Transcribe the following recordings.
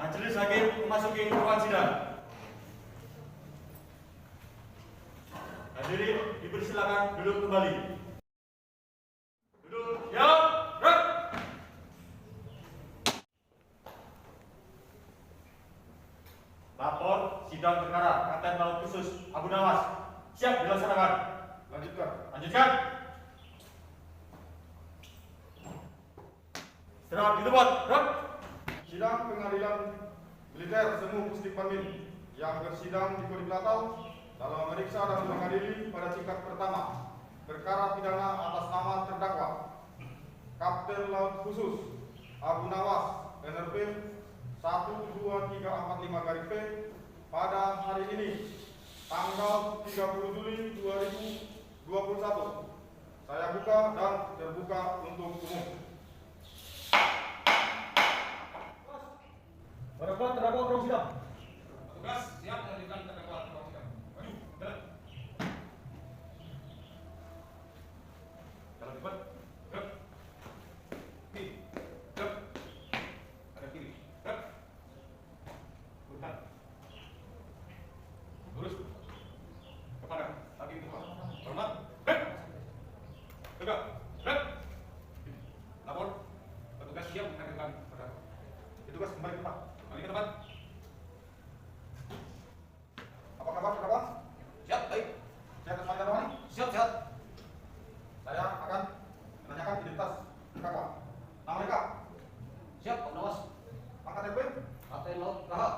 Majelis Hakim memasuki ruang sidang. Hadirin dipersilakan duduk kembali. Duduk, ya, gerak. Lapor sidang perkara Kapten Laut Khusus Abu Nawas siap dilaksanakan. Lanjutkan. Istirahat di tempat. Gerak. Sidang Pengadilan Militer Semu Pusdik yang bersidang di Kodi Platau dalam memeriksa dan mengadili pada tingkat pertama perkara pidana atas nama terdakwa Kapten Laut Khusus Abu Nawas NRP 12345-P pada hari ini tanggal 30 Juli 2021. Saya buka dan terbuka untuk umum. Para terdakwa ruang sidang. Petugas siap menghadirkan terdakwa ruang sidang. Maju, jalan. Jalan cepat. Gerak. Kiri. Gerak. Ada kiri. Gerak. Bertahan. Lurus. Kepada hakim ketua. Hormat. Gerak. Tegak. Gerak. Lapor. Petugas siap menghadirkan terdakwa. Petugas kembali ke tempat. Kembali ke tempat. Apa kabar terdakwa? Siap, baik. Saya akan sampaikan ini. Siap, siap. Saya akan menanyakan identitas terdakwa. Nama lengkap, Siap, Pak Nawas. pangkat RP, Kapten Laut Raha.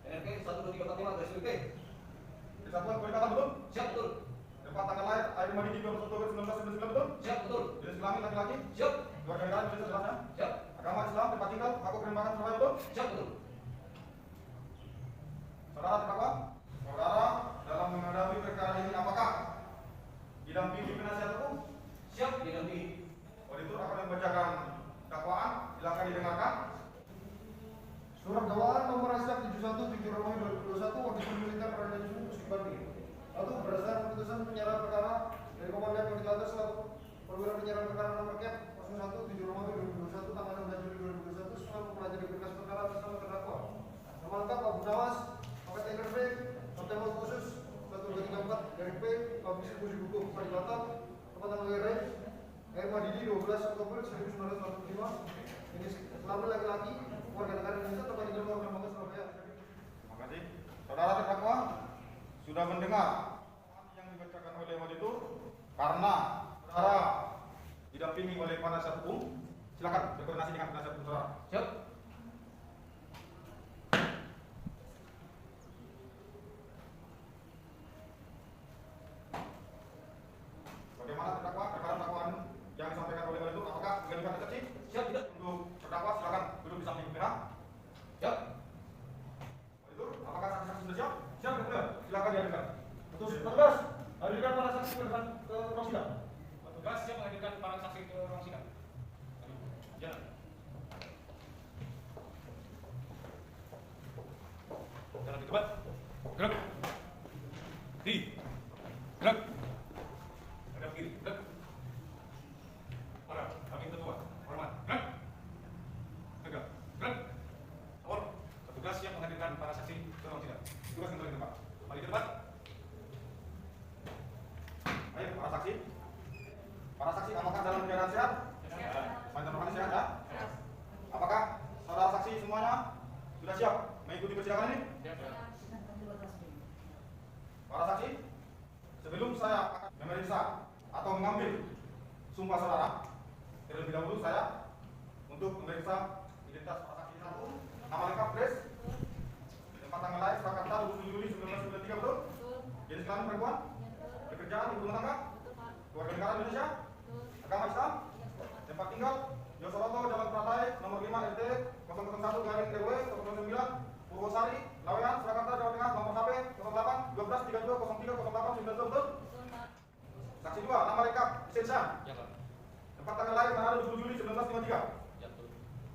NRK 12345 garis miring T. Kesatuan Kodi Kata betul? Siap, betul. Tempat tanggal lahir Air Madidi 12 Oktober 1999 betul? Siap, betul. Jenis kelamin laki-laki, Siap. keluarga negaraan Indonesia jelasnya. Siap. Agama Islam, tempat tinggal, aku Kerembangan Surabaya betul? Siap, betul. Saudara terdakwa, saudara dalam menghadapi perkara ini apakah didampingi penasihat hukum? Siap, didampingi. Auditor akan membacakan dakwaan, silakan didengarkan. Surat dakwaan nomor Asyak 71/7/2021 Wakil Militer Perdana Jumbo Pusdik Banding. Satu, berdasarkan keputusan penyerahan perkara dari Komandan Kodi Lantas selaku perwira penyerahan perkara nomor Kep 01/7/2021 tanggal 16 Juli 2021 setelah mempelajari berkas perkara atas nama terdakwa. Nama lengkap Abu Nawas, Pangkat NRP, Kapten Laut Khusus 1234-P, Komisi Pusdik Hukum Kodi Lantas, tempat tanggal lahir Air Madidi 12 Oktober 1985, jenis kelamin laki-laki, warga negara Indonesia, tempat tinggal Kerembangan Surabaya. Terima kasih. Saudara terdakwa sudah mendengar yang dibacakan oleh auditor karena saudara didampingi oleh penasihat hukum. Silakan berkoordinasi dengan penasihat hukum saudara. Siap. Bagaimana terdakwa perkara dakwaan yang disampaikan oleh auditor? Apakah mengajukan eksepsi? Siap, tidak. Untuk terdakwa silakan duduk di samping kamera. Siap. Auditor, apakah saksi-saksi sudah siap? Siap, benar. Silakan dihadirkan. Petugas, hadirkan para saksi ke ruang sidang. Petugas siap menghadirkan para saksi ke ruang sidang. Jalan. Jalan di tempat. Gerak. Kiri. Gerak. Ada kiri. Gerak. Para hakim ketua. Hormat. Gerak. Tegak. Gerak. Lapor. Petugas siap menghadirkan para saksi ke ruang sidang. Tugas kembali ke tempat. Kembali ke tempat. Baik, para saksi. Para saksi, apakah dalam keadaan sehat? Semuanya rohani sehat ya? Apakah saudara saksi semuanya sudah siap mengikuti persidangan ini? Para saksi, sebelum saya akan memeriksa atau mengambil sumpah saudara, terlebih dahulu saya untuk memeriksa identitas para saksi. Satu, nama lengkap Grace, tempat tanggal lahir Surakarta 27 Juli 1993 betul? Jenis kelamin perempuan, pekerjaan ibu rumah tangga, keluarga negara Indonesia, agama Islam, tempat tinggal Yosoroto Jalan Pratai nomor 5 RT 001/RW 09 Purwosari, Lawean, Surakarta, Jawa Tengah, nomor HP 08 12 32 03 08 92 betul? Saksi 2, nama lengkap Isensan, Ya, Pak. tempat tanggal lahir Manado 20 Juli 1953. Ya, betul.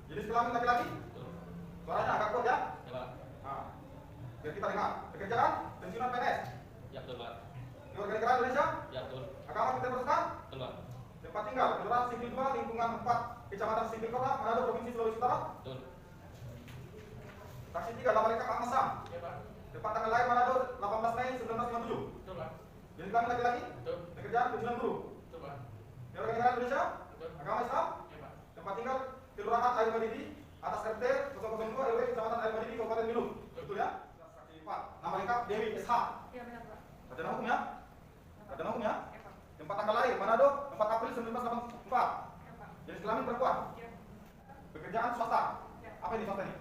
Jenis kelamin laki-laki, Betul. suaranya agak kuat ya? Ya, Pak. Nah, biar kita dengar. Pekerjaan, pensiunan PNS, Ya, betul, Pak. keluarga negara Indonesia, Ya, betul. agama Kristen Protestan, Betul, Pak. tempat tinggal Kelurahan Sipil 2, lingkungan 4, Kecamatan Sipil Kota, Manado, Provinsi Sulawesi Utara. Betul. Saksi 3 Lama Lengkap Ahmad Sam. Iya, Pak. Tempat tanggal lahir Manado 18 Mei 1957. Betul, Pak. Jenis kelamin laki-laki. Betul. Pekerjaan penjualan buruh. Betul, Pak. Warga negara Indonesia. Betul. Agama Islam. Iya, Pak. Tempat tinggal Kelurahan Air Madidi atas RT 002 RW Kecamatan Air Madidi Kabupaten Milu. Betul ya? Saksi 4 Nama lengkap Dewi SH. Iya benar Pak. Sarjana hukum ya? Sarjana hukum ya? Iya Pak. Tempat tanggal lahir Manado 4 April 1984. Iya Pak. Jenis kelamin perempuan. Iya. Pekerjaan swasta. Iya. Apa ini swasta ini?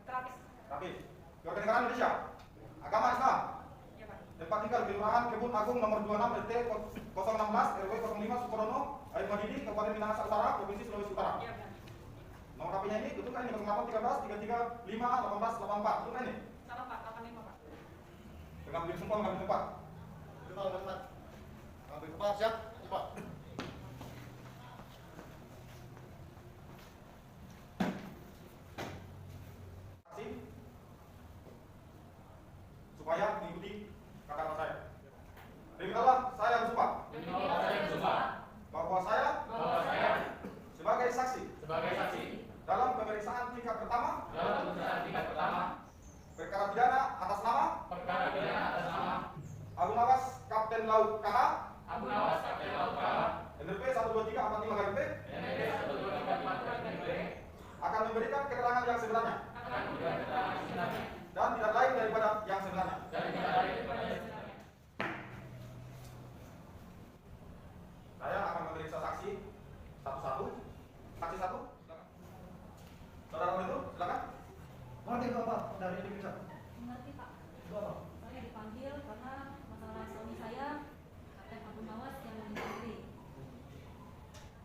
Terapis. Rapis. Warga negara Indonesia. Agama Islam. Iya Pak. Tempat tinggal Kelurahan Kebun Agung nomor 26 RT 016 RW 05 Sukodono Air Madidi Kabupaten Minahasa Utara Provinsi Sulawesi Utara. Iya benar. Nomor HP-nya ini betul kan ini 08 13 33 5 18 84. Betul kan ini? Salah Pak, 85 Pak. Pengambil sumpah mengambil tempat. Terima kasih. Ambil kepala siap, cepat. Saksi supaya mengikuti kata-kata saya. Demi Allah, saya bersumpah Demi Allah saya bersumpah bahwa saya bahwa saya sebagai saksi Sebagai saksi dalam pemeriksaan tingkat pertama dalam pemeriksaan tingkat pertama perkara pidana atas nama perkara pidana atas nama Abu Nawas Kapten Laut KH Abu Nawas Kapten Laut KH NRP 12345 GP NPD 12345 GP akan memberikan keterangan yang sebenarnya akan memberikan keterangan yang sebenarnya dan tidak lain daripada yang sebenarnya. dan tidak lain daripada yang sebenarnya. Saya akan memeriksa saksi satu-satu. Saksi satu, silakan. Saudara itu, silakan. Mengerti Bapak dari ini bisa? mengerti Pak. Itu apa? Saya dipanggil karena masalah suami saya Kapten Abu Nawas yang meninggal diri.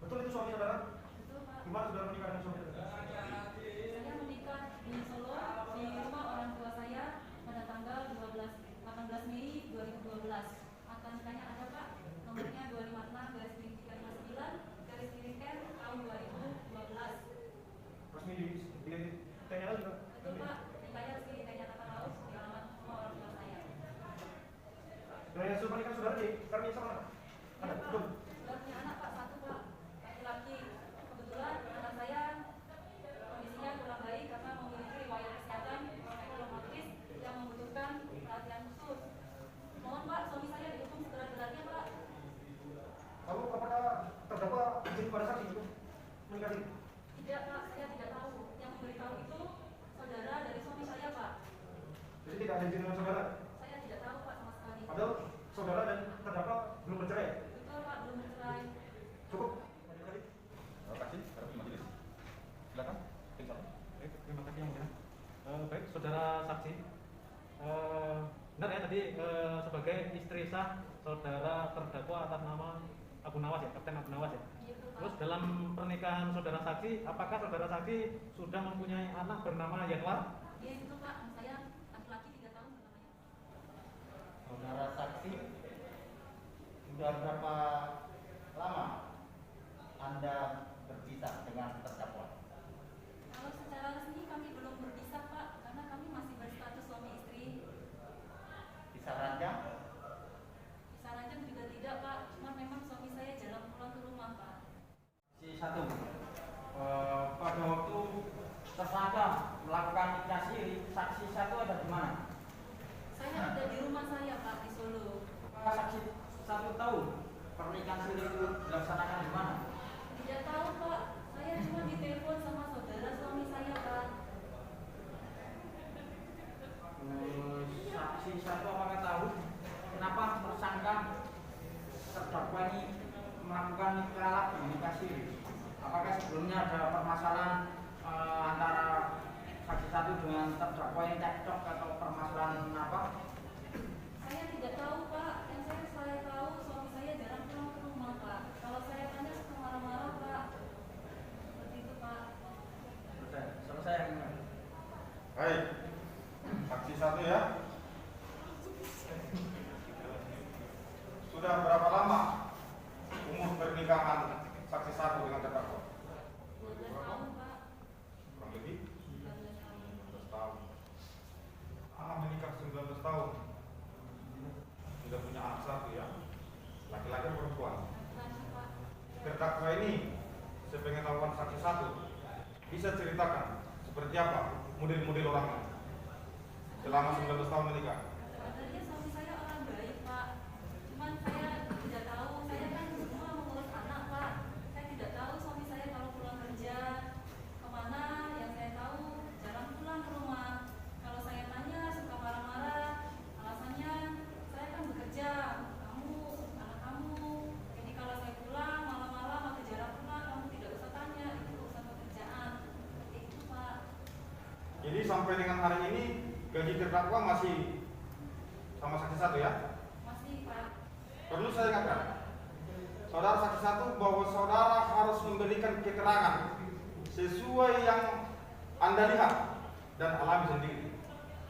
Betul itu suami saudara? Betul Pak. Gimana saudara menikah dengan suami saudara? Saya menikah di Solo di rumah orang tua saya pada tanggal 18 Mei 2012. Akta nikahnya ada Pak. Nomornya 256/359/N tahun 2012. Resmi di TNL juga? Betul Pak. Nikahnya resmi di Tanya Tata Laut di alamat rumah orang tua saya. Dan yang sudah menikah saudara di Karni sama? Ada, betul. Sudah punya anak Pak, satu Pak, laki-laki. Kebetulan anak saya kondisinya kurang baik karena memiliki riwayat kesehatan ekonomis yang membutuhkan perhatian khusus. Mohon Pak, suami saya dihukum seberat-beratnya Pak. Lalu apakah terdakwa izin pada saksi itu menikah ini? Tidak Pak, saya tidak tahu. Yang memberitahu itu saudara dari suami saya Pak. Jadi tidak ada izin dengan saudara? Saya tidak tahu Pak sama sekali. Padahal saudara dan terdakwa belum bercerai? Betul Pak, belum bercerai. Cukup? Terima kasih. Terima majelis. Silakan. Tim satu. Baik, terima kasih yang mulia. Baik, saudara saksi. Benar ya tadi sebagai istri sah saudara terdakwa atas nama Abu Nawas ya, Kapten Abu Nawas ya. Iya betul Pak. Terus dalam pernikahan saudara saksi, apakah saudara saksi sudah mempunyai anak bernama Yanwar? Iya itu Pak, saya laki-laki 3 tahun namanya. Saudara saksi, sudah berapa lama Anda berpisah dengan terdakwa? Kalau secara resmi kami belum berpisah Pak, karena kami masih berstatus suami istri. Pisah ranjang? Bisa ranjang juga tidak Pak, cuma memang suami saya jarang pulang ke rumah Pak. Si satu, pada waktu tersangka melakukan nikah siri, saksi satu ada di mana? Saya ada di rumah saya Pak, di Solo. Apakah saksi satu tahu pernikahan siri itu dilaksanakan di mana? Tidak tahu Pak, saya cuma ditelepon sama saudara suami saya Pak. Saksi satu apakah tahu kenapa tersangka terdakwa ini melakukan nikah siri? Apakah sebelumnya ada permasalahan antara saksi satu dengan terdakwa ini cekcok atau permasalahan apa? Saya tidak tahu Pak, yang saya tahu suami saya jarang pulang ke rumah Pak. Kalau saya tanya suka marah-marah Pak. Seperti itu Pak. Selesai. Baik. Saksi satu ya. Sudah berapa lama umur pernikahan saksi satu dengan terdakwa? 12 tahun Pak. Kurang lebih 12 tahun. 12 tahun. Menikah 19 tahun. Sudah punya anak satu ya. Laki-laki atau perempuan? Laki Pak. Terdakwa ini sepengetahuan saksi satu bisa ceritakan seperti apa model-model orangnya selama 19 tahun menikah? Sebenarnya suami saya orang baik, Pak. Cuman saya tidak tahu, saya kan semua mengurus anak, Pak. Saya tidak tahu suami saya kalau pulang kerja kemana. Yang saya tahu jarang pulang ke rumah. Kalau saya tanya suka marah-marah. Alasannya saya kan bekerja, kamu anak kamu. Jadi kalau saya pulang malam-malam atau jarang pulang, kamu tidak usah tanya. Itu urusan pekerjaan. Seperti itu, Pak. Jadi sampai dengan hari ini gaji terdakwa masih sama saksi satu ya? Masih, Pak. Perlu saya ingatkan, saudara saksi satu bahwa saudara harus memberikan keterangan sesuai yang Anda lihat dan alami sendiri.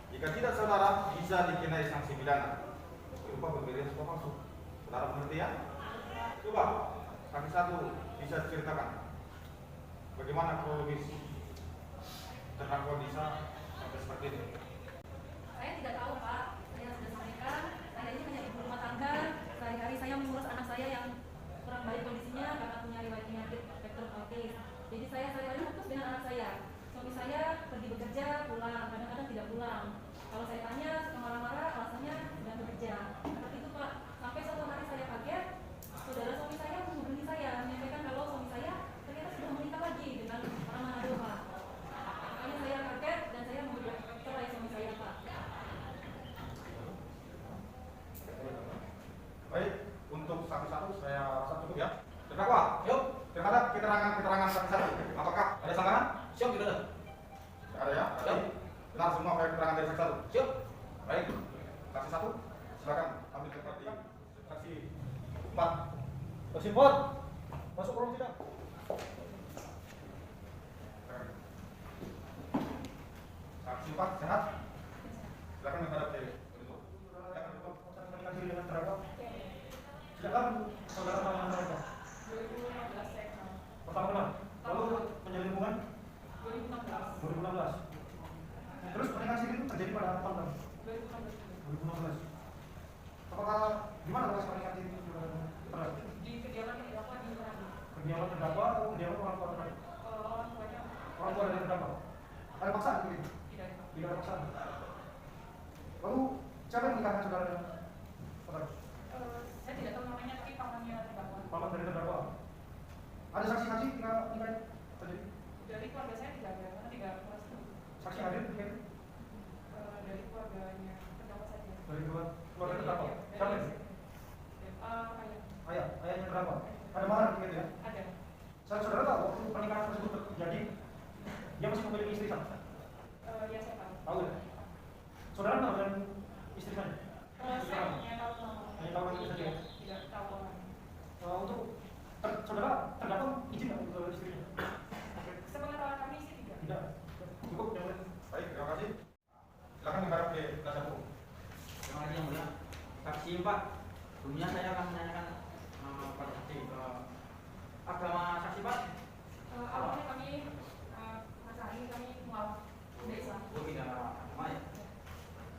Jika tidak, saudara bisa dikenai sanksi pidana berupa pemberian sumpah palsu. Saudara mengerti ya? Coba saksi satu bisa diceritakan bagaimana kronologis terdakwa bisa sampai seperti ini. Saya tidak tahu, Pak. Saya sudah sampaikan, saya ini hanya ibu rumah tangga. Sehari-hari saya mengurus anak saya yang kurang baik kondisinya karena punya riwayat penyakit spektrum autis. Jadi saya sehari-hari fokus dengan anak saya. Suami saya pergi bekerja, pulang, kadang-kadang tidak pulang. Kalau saya tanya, suka marah-marah, alasannya sedang bekerja. Seperti itu, Pak. Sampai suatu hari saya kaget, saudara suami saya menghubungi saya, menyampaikan kalau suami saya ternyata sudah menikah lagi dengan orang Manado, Pak. Makanya saya kaget dan saya membuat cerai suami saya, Pak. Baik, untuk saksi satu saya rasa cukup ya. Terdakwa, Yuk, terhadap keterangan saksi satu, apakah ada sanggahan? siap tidak ada. Tidak ada ya? Berarti benar semua keterangan dari saksi satu. Siap. Baik, saksi satu, silakan ambil tempat di saksi 4. Saksi 4, masuk ruang sidang. Saksi 4 sehat? Silakan menghadap ke duduk. Menikah diri dengan terdakwa. Silakan saudara mengenal mereka. 2015 saya kenal. Pertama kenal, lalu menjalin hubungan 2016. 2016. Terus pernikahan siri itu terjadi pada tahun 2016. 2016. Apakah gimana proses pernikahan siri itu terjadi? Di kediaman terdakwa di Manado. Kediaman terdakwa atau kediaman orang tua terdakwa? Orang tuanya Orang tua dari terdakwa. Ada paksaan begitu? tidak. Tidak ada paksaan. Lalu siapa yang menikahkan saudara dengan saudara? Saya tidak tahu namanya, tapi pamannya terdakwa. Paman dari terdakwa. Ada saksi-saksi ketika nikah terjadi? Dari keluarga saya tidak ada, karena tidak puas. Saksi hadir ketika itu? Dari keluarganya terdakwa saja. Dari keluarga terdakwa. Siapa itu? Ayah. Ayahnya terdakwa. Ada mahar ketika itu ya? Ada. Saudara tahu waktu pernikahan tersebut terjadi, dia masih memiliki istri satu? Ya saya tahu. Tahu ya? Saudara tahu dengan istri saya? Saya hanya tahu nama. Hanya tahu nama saja ya? Tidak tahu orang. Untuk saudara terdakwa izin nggak ke istrinya? Sepengetahuan kami sih tidak. Tidak. Cukup yang lain. Baik, terima kasih. Silakan menghadap ke penasihat hukum. Terima kasih yang mulia. Saksi 4. Sebelumnya saya akan menanyakan pada saksi agama saksi 4. Awalnya kami masa ini kami mualaf tidak Islam. Oh, tidak agama ya.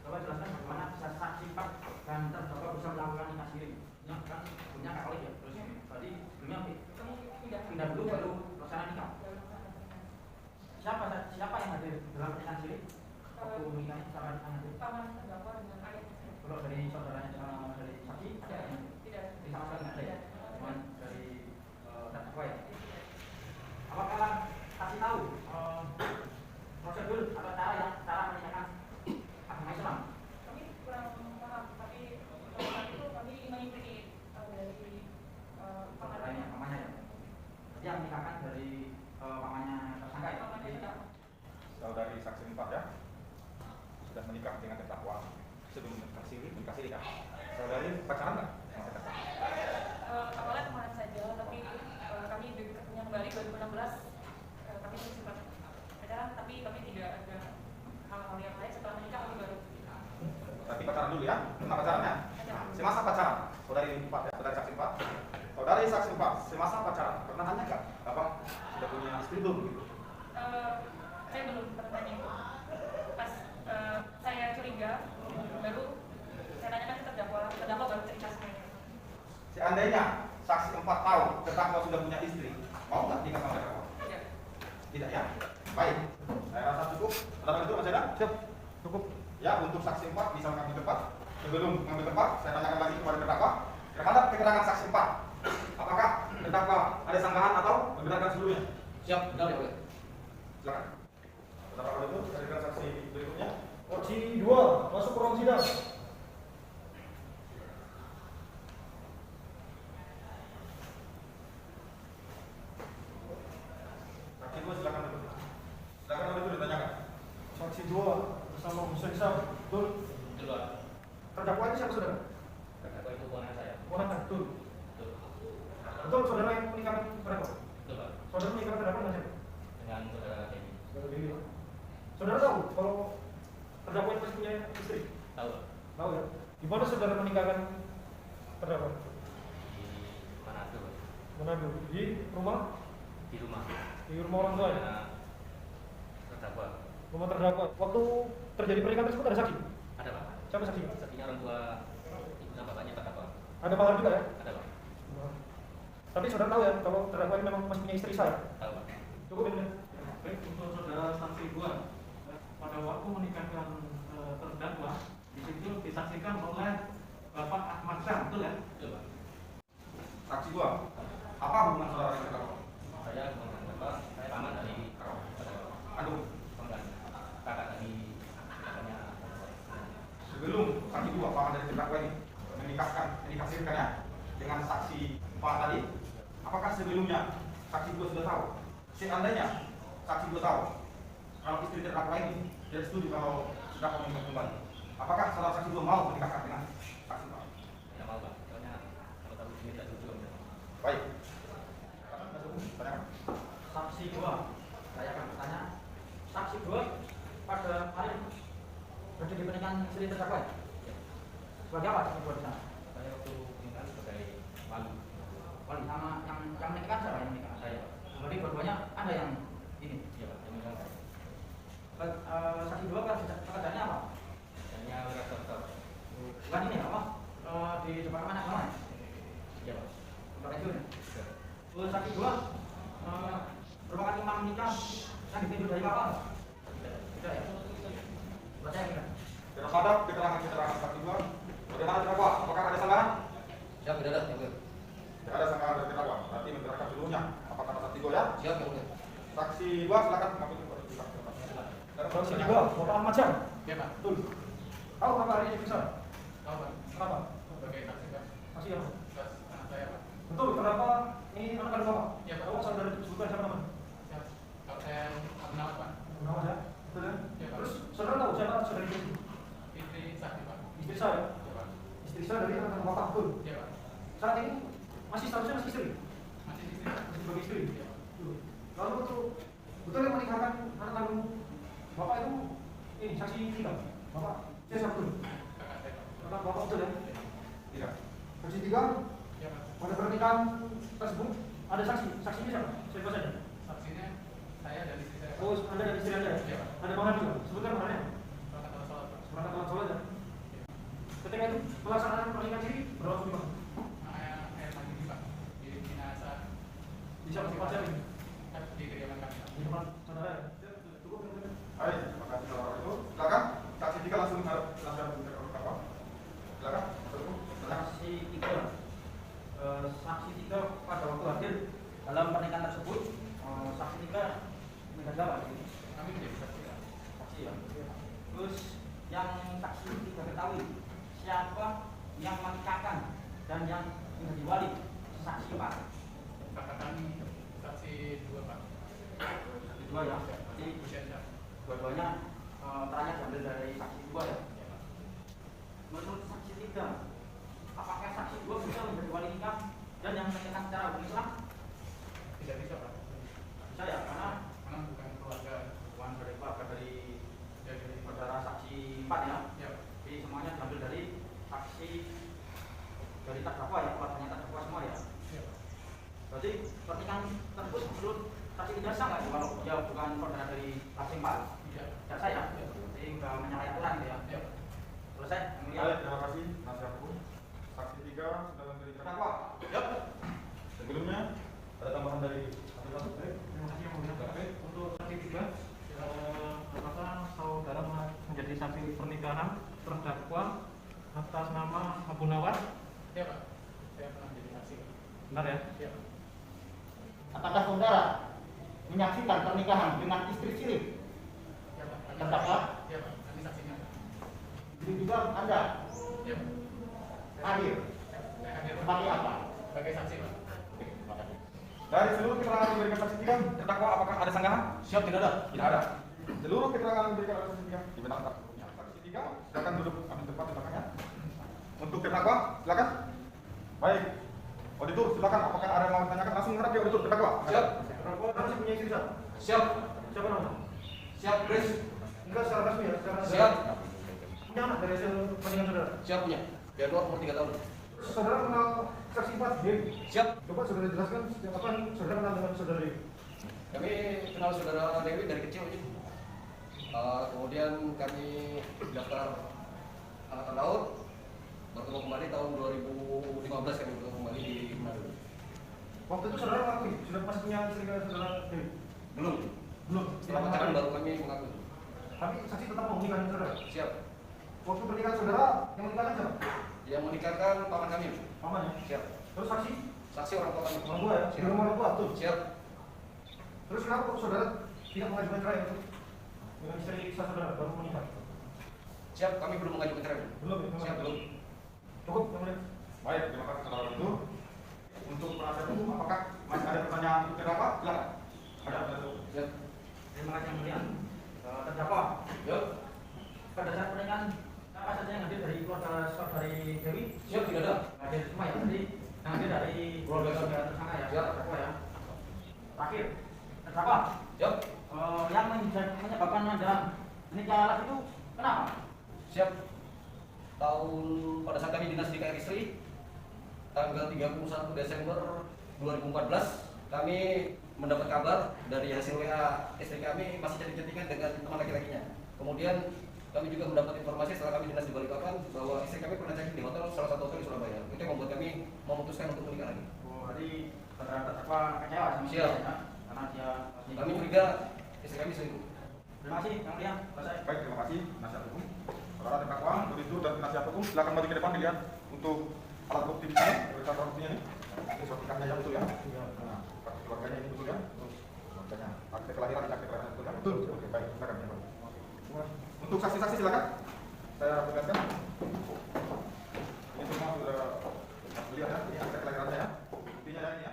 Coba jelaskan bagaimana bisa saksi 4 dan terdakwa bisa melakukan nikah siri. Ini kan punya Katolik ya. Terus berarti sebelumnya Kami pindah dulu baru laksana nikah. Siapa yang hadir dalam pernikahan siri? Waktu menikahnya siapa yang hadir? paman terdakwa dengan ayah. Kalau dari saudaranya dari saksi ada yang Tidak. di sama sekali nggak ada ya? Cuman dari terdakwa ya. Apakah kasih tahu prosedur atau cara menikahkan agama Islam? Kami kurang paham, tapi pada saat itu kami mengikuti dari pamannya. Pamannya ya. Berarti yang menikahkan dari pamannya tersangka ya? Pamannya terdakwa. Saudari saksi 4 ya, sudah menikah dengan terdakwa. Sebelum menikah siri kan? Saudari pacaran nggak sama terdakwa? Awalnya teman saja, tapi kami dekatnya kembali 2016. Kami sempat pacaran, tapi kami tidak ada hal-hal yang lain. Setelah menikah kami baru Berarti pacaran dulu ya? Pernah pacarannya? pacaran. Semasa pacaran, saudari 4 ya, saudari saksi 4. Saudari saksi 4, semasa pacaran, pernah nanya nggak? Abang sudah punya istri belum? Gitu? Saya belum pernah tanya itu. Pas saya curiga, baru saya tanyakan ke terdakwa baru cerita semuanya. Seandainya saksi 4 tahu terdakwa sudah punya istri, mau nggak nikah sama terdakwa? Tidak. Tidak ya? Baik, saya rasa cukup. Saudara Siap. Cukup. Ya, untuk saksi 4 bisa mengambil tempat. Sebelum mengambil tempat, saya tanyakan lagi kepada terdakwa. Terhadap keterangan saksi 4, apakah terdakwa ada sanggahan atau membenarkan sebelumnya? Siap, benar ya, Pak. Silakan. Terdakwa kalau itu, hadirkan saksi berikutnya. Saksi 2 masuk ke ruang sidang. Saksi 2 silakan duduk. Silakan kalau itu ditanyakan. Saksi 2 bersama Hussein Syah. Betul. Keluar. Terdakwa ini siapa saudara? Terdakwa itu kewenangan saya. Kewenangan. Betul. Betul. Betul saudara yang menikahkan terdakwa. Betul, Pak. Saudara menikahkan terdakwa dengan siapa? Dengan saudara Dewi. Saudara Dewi. Saudara tahu kalau terdakwa itu masih punya istri? Tahu, Pak. Tahu ya. Di mana saudara menikahkan terdakwa? Di Manado, Pak. Manado. Di rumah? Di rumah. Di rumah orang tua ya? Karena terdakwa. Rumah terdakwa. Waktu terjadi pernikahan tersebut ada saksi? Ada, Pak. Siapa saksi? Saksinya orang tua ibu dan bapaknya terdakwa. Ada mahar juga ya? Ada, Pak. Tapi saudara tahu ya kalau terdakwa ini memang masih punya istri saya? Tahu, Pak. Cukup ini. Baik, untuk saudara saksi 2, pada waktu menikahkan terdakwa, di situ disaksikan oleh Bapak Ahmad Syah, betul ya? Betul, Pak. Saksi 2, apa hubungan saudara dengan terdakwa? Saya dengan Bapak, saya paman dari terdakwa. Aduh, Bukan kakak dari kakaknya. sebelum saksi 2, paman dari terdakwa ini menikahkannya dengan saksi 4 tadi, apakah sebelumnya saksi 2 sudah tahu? Seandainya saksi 2 tahu kalau istri terdakwa ini tidak setuju kalau terdakwa menikah kembali, apakah saudara saksi 2 mau menikahkan dengan saksi 4? Tidak mau, Pak. Soalnya kalau tahu ini tidak setuju. Om. Baik. Tanyakan. Saksi 2, saya akan bertanya. Saksi 2 pada hari terjadi pernikahan istri terdakwa. Sebagai apa saksi 2 di sana? Saya waktu meninggal sebagai wali. Wali sama yang menikahkan siapa yang menikahkan? Saya, Pak. Berarti dua-duanya ada yang ini. Iya, Pak. Yang meninggal saya. Saksi 2 kan pekerjaannya apa? Hanya rektor. Bukan ini apa? Di departemen agama ya? Iya, Pak. Untuk itu ya? Iya. Terus saksi 2 merupakan imam nikah yang ditinjau dari kapal? Tidak ya? Percaya tidak? Terhadap keterangan saksi 2, bagaimana terdakwa? Apakah ada sanggahan? Siap, tidak ada. Yang Tidak ada sanggahan dari terdakwa. Berarti menyerahkan seluruhnya. Apa kata saksi 2 ya? Siap, yang Saksi 2 silakan mengambil Saksi 2, Bapak Ahmad Syah. Iya Pak. Betul. Tahu kenapa hari ini diperiksa? Tahu Pak. Kenapa? Sebagai saksi Pak. Saksi apa? Anak saya Pak. Betul, kenapa ini anak kandung Bapak? Iya, Pak. Bapak saudara sebutkan siapa namanya? Ya. Kalau saya kenal Pak. Nama saya? Betul kan? Iya, Pak. Terus saudara tahu siapa saudara itu? Istri saksi Pak. Istri saya. Iya Pak. Istri saya dari anak kandung Bapak, betul. Iya Pak. Saat ini masih statusnya masih istri? Masih istri Pak. Masih sebagai istri? Iya Pak. Lalu betul yang menikahkan anak kandung Bapak itu ini saksi 3. Bapak, saya siapa betul? Kakak saya Pak. Kakak Bapak betul ya? Tidak. Saksi 3, Iya Pak. pada pernikahan tersebut ada saksi. Saksinya siapa? Siapa saja? Saksinya saya dan istri saya Pak. Oh, Anda dan istri Anda ya? Iya Pak. Ada mahar juga? Sebutkan maharnya. Perangkat alat sholat Pak. Seperangkat alat sholat ya? Ketika itu pelaksanaan pernikahan sendiri berlangsung di mana? Air mandi Pak. Di Minasa. Di siapa tempat siapa ini? Di kediaman kami Pak. Di tempat saudara ya? Cukup ya? Baik, terima kasih saudara itu. Silakan. Saksi 3 langsung harap silakan apa? Silakan. Saksi 3. Saksi 3 pada waktu hadir dalam pernikahan tersebut, saksi 3 menikah siapa? Kami menjadi saksi. Saksi ya. Terus yang saksi 3 ketahui siapa yang menikahkan dan yang menjadi wali saksi 4. Kakak kami saksi 2 Pak. Saksi 2 ya. Jadi dua-duanya perannya diambil dari saksi 2 ya. Menurut saksi 3, apakah saksi 2 bisa menjadi wali nikah dan yang menikahkan secara hukum Islam? Tidak bisa Pak. Bisa ya, karena Bukan keluarga. bukan dari keluarga dari Dari saudara saksi 4 ya. ya. Jadi semuanya diambil dari saksi dari terdakwa ya, keluarganya terdakwa semua ya. Ya. Berarti pernikahan tersebut menurut saksi 3 sah nggak kalau dia bukan saudara dari saksi 4? Tidak. Tidak sah ya. Jadi nggak menyalahi aturan gitu ya. Ya. Selesai. Yang mulia. Baik, terima kasih nasihat hukum. Saksi 3 sudah memberi terdakwa. Yap. Sebelumnya ada tambahan dari satu-satu. Terima kasih yang mulia. Untuk saksi 3, apakah saudara menyaksikan pernikahan dengan istri siri Ya Pak. terdakwa? Ya Pak. Nanti saksinya. Ini juga Anda Ya Pak. hadir Saya hadir Pak. sebagai apa? Sebagai saksi Pak. Terima kasih. Dari seluruh keterangan yang diberikan saksi sidang, terdakwa apakah ada sanggahan? Siap, tidak ada. Tidak ada. Seluruh keterangan yang diberikan oleh saksi sidang dibenarkan. Saksi sidang, silakan duduk ambil tempat di belakangnya. Untuk terdakwa, silakan. Baik. Auditor, silakan. Apakah ada yang mau ditanyakan? Langsung menghadap ke auditor terdakwa. Siap. Terdakwa masih punya istri sah? Siap. Siapa nama? Siap, Chris. Enggak secara resmi ya? Secara Siap. Punya anak dari hasil pernikahan saudara? Siap punya. Biar umur 3 tahun. Saudara kenal saksi 4 Dewi? Siap. Coba saudara jelaskan sejak kapan saudara kenal dengan saudara Dewi? Kami kenal saudara Dewi dari kecil aja. Kemudian kami daftar angkatan laut, bertemu kembali tahun 2015 kami bertemu kembali di Manado. Waktu itu saudara mengakui sudah masih punya istri dengan saudara Dewi? Belum. Belum. Setelah pacaran baru kami mengaku. Tapi saksi tetap mau menikah dengan saudara? Siap. Waktu pernikahan saudara yang menikahkan siapa? Yang menikahkan paman kami. Paman ya? Siap. Terus saksi? Saksi orang tua kami. Orang tua ya? Di rumah orang tua tuh? Siap. Terus kenapa kok saudara tidak mengajukan cerai itu? Dengan istri sah saudara baru menikah? Siap. Kami belum mengajukan cerai. Belum ya? Siap belum. Cukup, yang mulia. Baik, terima kasih saudara auditor. Untuk penasihat hukum, apakah masih ada pertanyaan untuk terdakwa? Silakan. Ada. Siap. Terima kasih yang mulia. Terdakwa. Siap. Pada saat pernikahan apa saja yang hadir dari keluarga saudari Dewi? Siap, tidak ada. Hadir semua ya. Jadi yang hadir dari Keluarga tersangka ya. Siap. Terdakwa ya. Terakhir. Terdakwa. Siap. Yang menyebabkan Anda menikah lagi itu kenapa? Siap. Pada saat kami dinas di KRI Istri, tanggal 31 Desember 2014, kami mendapat kabar dari hasil WA istri kami masih chatting-chattingan dengan teman laki-lakinya. Kemudian kami juga mendapat informasi setelah kami dinas di Balikpapan bahwa istri kami pernah chatting di hotel, salah satu hotel di Surabaya. Itu yang membuat kami memutuskan untuk menikah lagi. Jadi terdakwa kecewa sama Siap. dia, ya? Karena dia Kami curiga istri kami selingkuh. Terima kasih yang mulia. Selesai. Baik, terima kasih penasihat hukum. Saudara terdakwa, auditor dan penasihat hukum, silakan maju ke depan dilihat untuk alat bukti di sini, alat buktinya ini. Ini surat nikahnya yang betul ya. Nah, kartu keluarganya ini betul ya. Keluarganya, akte kelahiran ini akte kelahiran betul ya. Betul. Oke, baik, silakan. Untuk saksi-saksi silakan. Saya perlihatkan. Ini semua sudah lihat ya. Ini akte kelahirannya ya. Buktinya ya ini ya.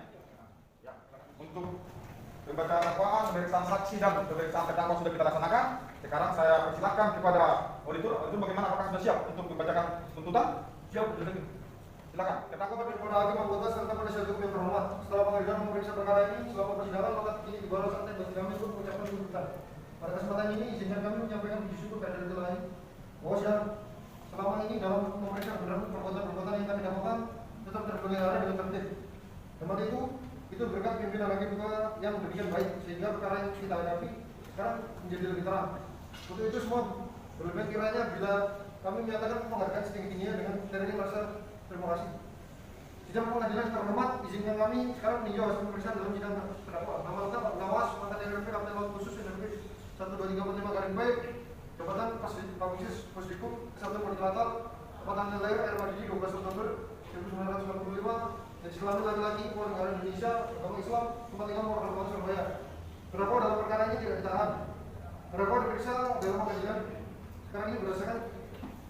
Ya. Untuk pembacaan dakwaan, pemeriksaan saksi dan pemeriksaan terdakwa sudah kita laksanakan. Sekarang saya persilahkan kepada auditor. Auditor bagaimana? Apakah sudah siap untuk membacakan tuntutan? Siap. Silakan. Terdakwa Kepada hakim anggota serta penasihat hukum yang terhormat, setelah pengadilan memeriksa perkara ini selama persidangan, maka ini dibalas santai bagi kami untuk mengucapkan tuntutan. Pada kesempatan ini, izinkan kami menyampaikan puji syukur kepada yang lain bahwa sidang selama ini dalam memeriksa kebenaran perbuatan-perbuatan yang kami lakukan tetap terpelihara dengan tertib. Tempat itu berkat pimpinan hakim juga yang demikian baik sehingga perkara yang kita hadapi sekarang menjadi lebih terang. Untuk itu semua berlebihan kiranya bila kami menyatakan penghargaan setinggi-tingginya dengan materinya merasa terima kasih. Sidang pengadilan terhormat, izinkan kami sekarang meninjau hasil pemeriksaan dalam sidang terdakwa. Nama lengkap Pak Nawas, mantan LRP Kapten Laut Khusus NRP 12345 garing baik, jabatan Pamungsis Pusdikum Kesatuan Koordinator, tanggal lahir Air Madidi 12 Oktober 1945, dan Islami laki-laki keluarga negara Indonesia, agama Islam, tempat tinggal Kabupaten Surabaya. Terdakwa dalam perkara ini tidak ditahan. Terdakwa diperiksa dalam pengadilan. Sekarang ini berdasarkan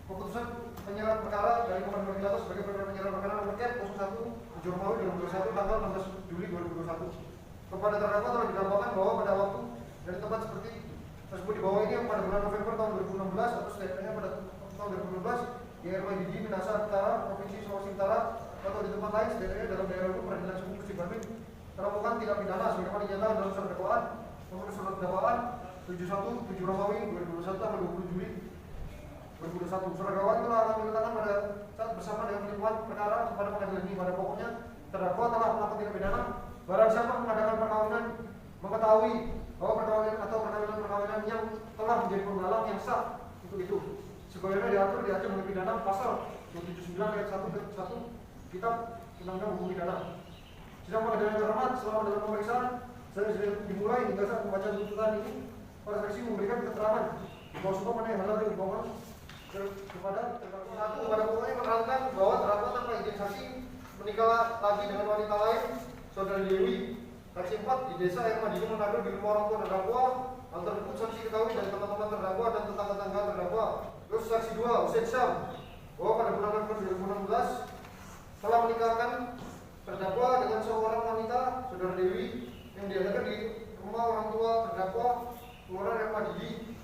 keputusan penyerahan perkara dari Komando Koordinator sebagai penyerahan perkara nomor K01 Jurmawi 2021 tanggal 16 Juli 2021. Kepada terdakwa telah didakwakan bahwa pada waktu dan tempat seperti tersebut di bawah ini yang pada bulan November tahun 2016 atau setidaknya pada tahun 2012 di RWDD Minasa Utara, Provinsi Sulawesi Utara atau di tempat lain setidaknya dalam daerah hukum Peradilan Sumber Gusti Bandung telah melakukan tindak pidana sebagaimana dinyatakan dalam surat dakwaan nomor surat dakwaan 71 Romawi 2021 tanggal 20 Juli 2021. Surat dakwaan telah kami letakkan pada saat bersama dengan pelimpahan perkara kepada pengadilan ini. Pada pokoknya terdakwa telah melakukan tindak pidana barang siapa mengadakan perkawinan mengetahui bahwa perkawinan atau perkawinan yang telah menjadi penghalang yang sah untuk itu sebagaimana diatur di Ancam Undang Pidana pasal 279 ayat 1 ke 1 Kitab Undang-Undang Hukum Pidana. Sidang pengadilan terhormat, selama dalam pemeriksaan saya sudah dimulai hingga saat membaca tuntutan ini, para saksi memberikan keterangan di bawah sumpah mana yang halal dan dimohon kepada satu pada pokoknya menerangkan bahwa terdakwa tanpa izin saksi menikah lagi dengan wanita lain, saudara Dewi, Saksi 4 di desa Air Madini Manado di rumah orang tua terdakwa. Hal tersebut saksi ketahui dari teman-teman terdakwa dan tetangga-tetangga terdakwa. Terus saksi 2 Hussein Syam bahwa pada bulan November 2016 telah menikahkan terdakwa dengan seorang wanita, saudara Dewi, yang diadakan di rumah orang tua terdakwa Kelurahan Air Madini,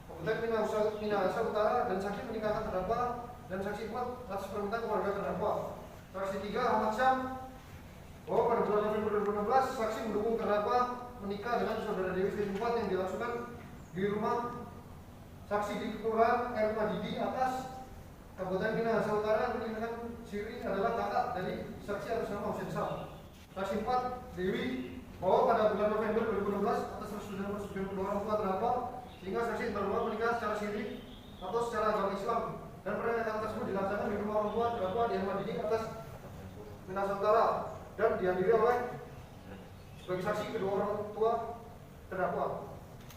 Kabupaten Minahasa Utara, dan saksi menikahkan terdakwa dan saksi 4 atas permintaan keluarga terdakwa. Saksi 3 Ahmad Syam bahwa pada bulan November 2016 saksi mendukung terdakwa menikah dengan saudara Dewi Sri 4 yang dilangsungkan di rumah saksi di Kelurahan Air Madini atas Kabupaten Minahasa Utara. Menikahkan Siri adalah kakak dari saksi atas nama Hussein Syam. Saksi 4 Dewi bahwa pada bulan November 2016 atas persetujuan kedua orang tua terdakwa sehingga saksi berdua menikah secara siri atau secara agama Islam, dan pernikahan tersebut dilaksanakan di rumah orang tua terdakwa di Air Madini atas Minahasa Utara dan dihadiri oleh sebagai saksi kedua orang tua terdakwa.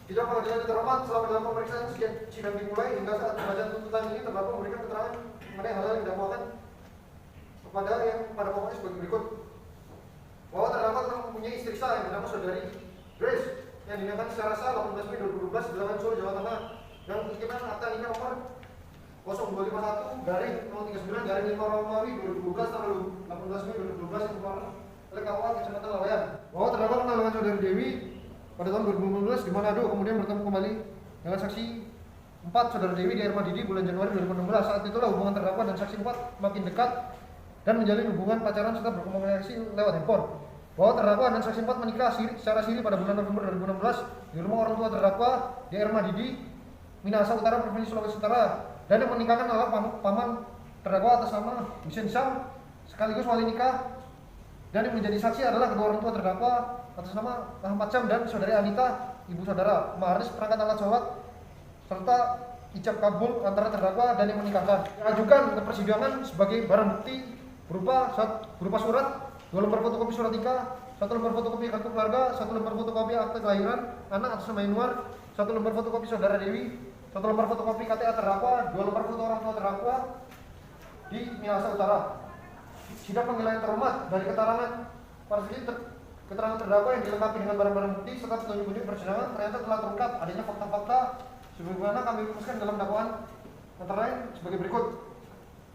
Sidang pengadilan terhormat, selama dalam pemeriksaan sidang dimulai hingga saat pembacaan tuntutan ini terdakwa memberikan keterangan mengenai hal-hal yang didakwakan kepada yang pada pokoknya sebagai berikut. Bahwa terdakwa telah mempunyai istri sah yang bernama saudari Grace yang dinikahkan secara sah 18 Mei 2012 di Delapan Solo, Jawa Tengah, yang berkaitan akta nikah nomor 0251/039/5 Romawi 2012 tanggal 18 Mei 2012 yang dikeluarkan oleh KUA Kecamatan Laweyan. Bahwa terdakwa kenal dengan saudari Dewi pada tahun 2015 di Manado, kemudian bertemu kembali dengan saksi 4 saudara Dewi di Air Madini bulan Januari 2016. Saat itulah hubungan terdakwa dan saksi 4 makin dekat dan menjalin hubungan pacaran serta berkomunikasi lewat handphone. Bahwa terdakwa dan saksi 4 menikah secara siri pada bulan November 2016 di rumah orang tua terdakwa di Air Madini, Minahasa Utara, Provinsi Sulawesi Utara, dan yang menikahkan adalah paman terdakwa atas nama Hussein Syam sekaligus wali nikah, dan yang menjadi saksi adalah kedua orang tua terdakwa atas nama Ahmad Syam dan saudari Anita, ibu saudara, maharis perangkat alat sholat serta ijab kabul antara terdakwa dan yang menikahkan. Diajukan ke persidangan sebagai barang bukti berupa surat, 2 lembar fotokopi surat nikah, 1 lembar fotokopi kartu keluarga, 1 lembar fotokopi akte kelahiran anak atas nama Yanuar, 1 lembar fotokopi saudara Dewi, 1 lembar fotokopi KTA terdakwa, 2 lembar foto orang tua terdakwa di Minahasa Utara. Sidang pengadilan terhormat, dari keterangan para saksi keterangan terdakwa yang dilengkapi dengan barang-barang bukti serta petunjuk-petunjuk persidangan ternyata telah terungkap adanya fakta-fakta sebagaimana kami rumuskan dalam dakwaan, antara lain sebagai berikut.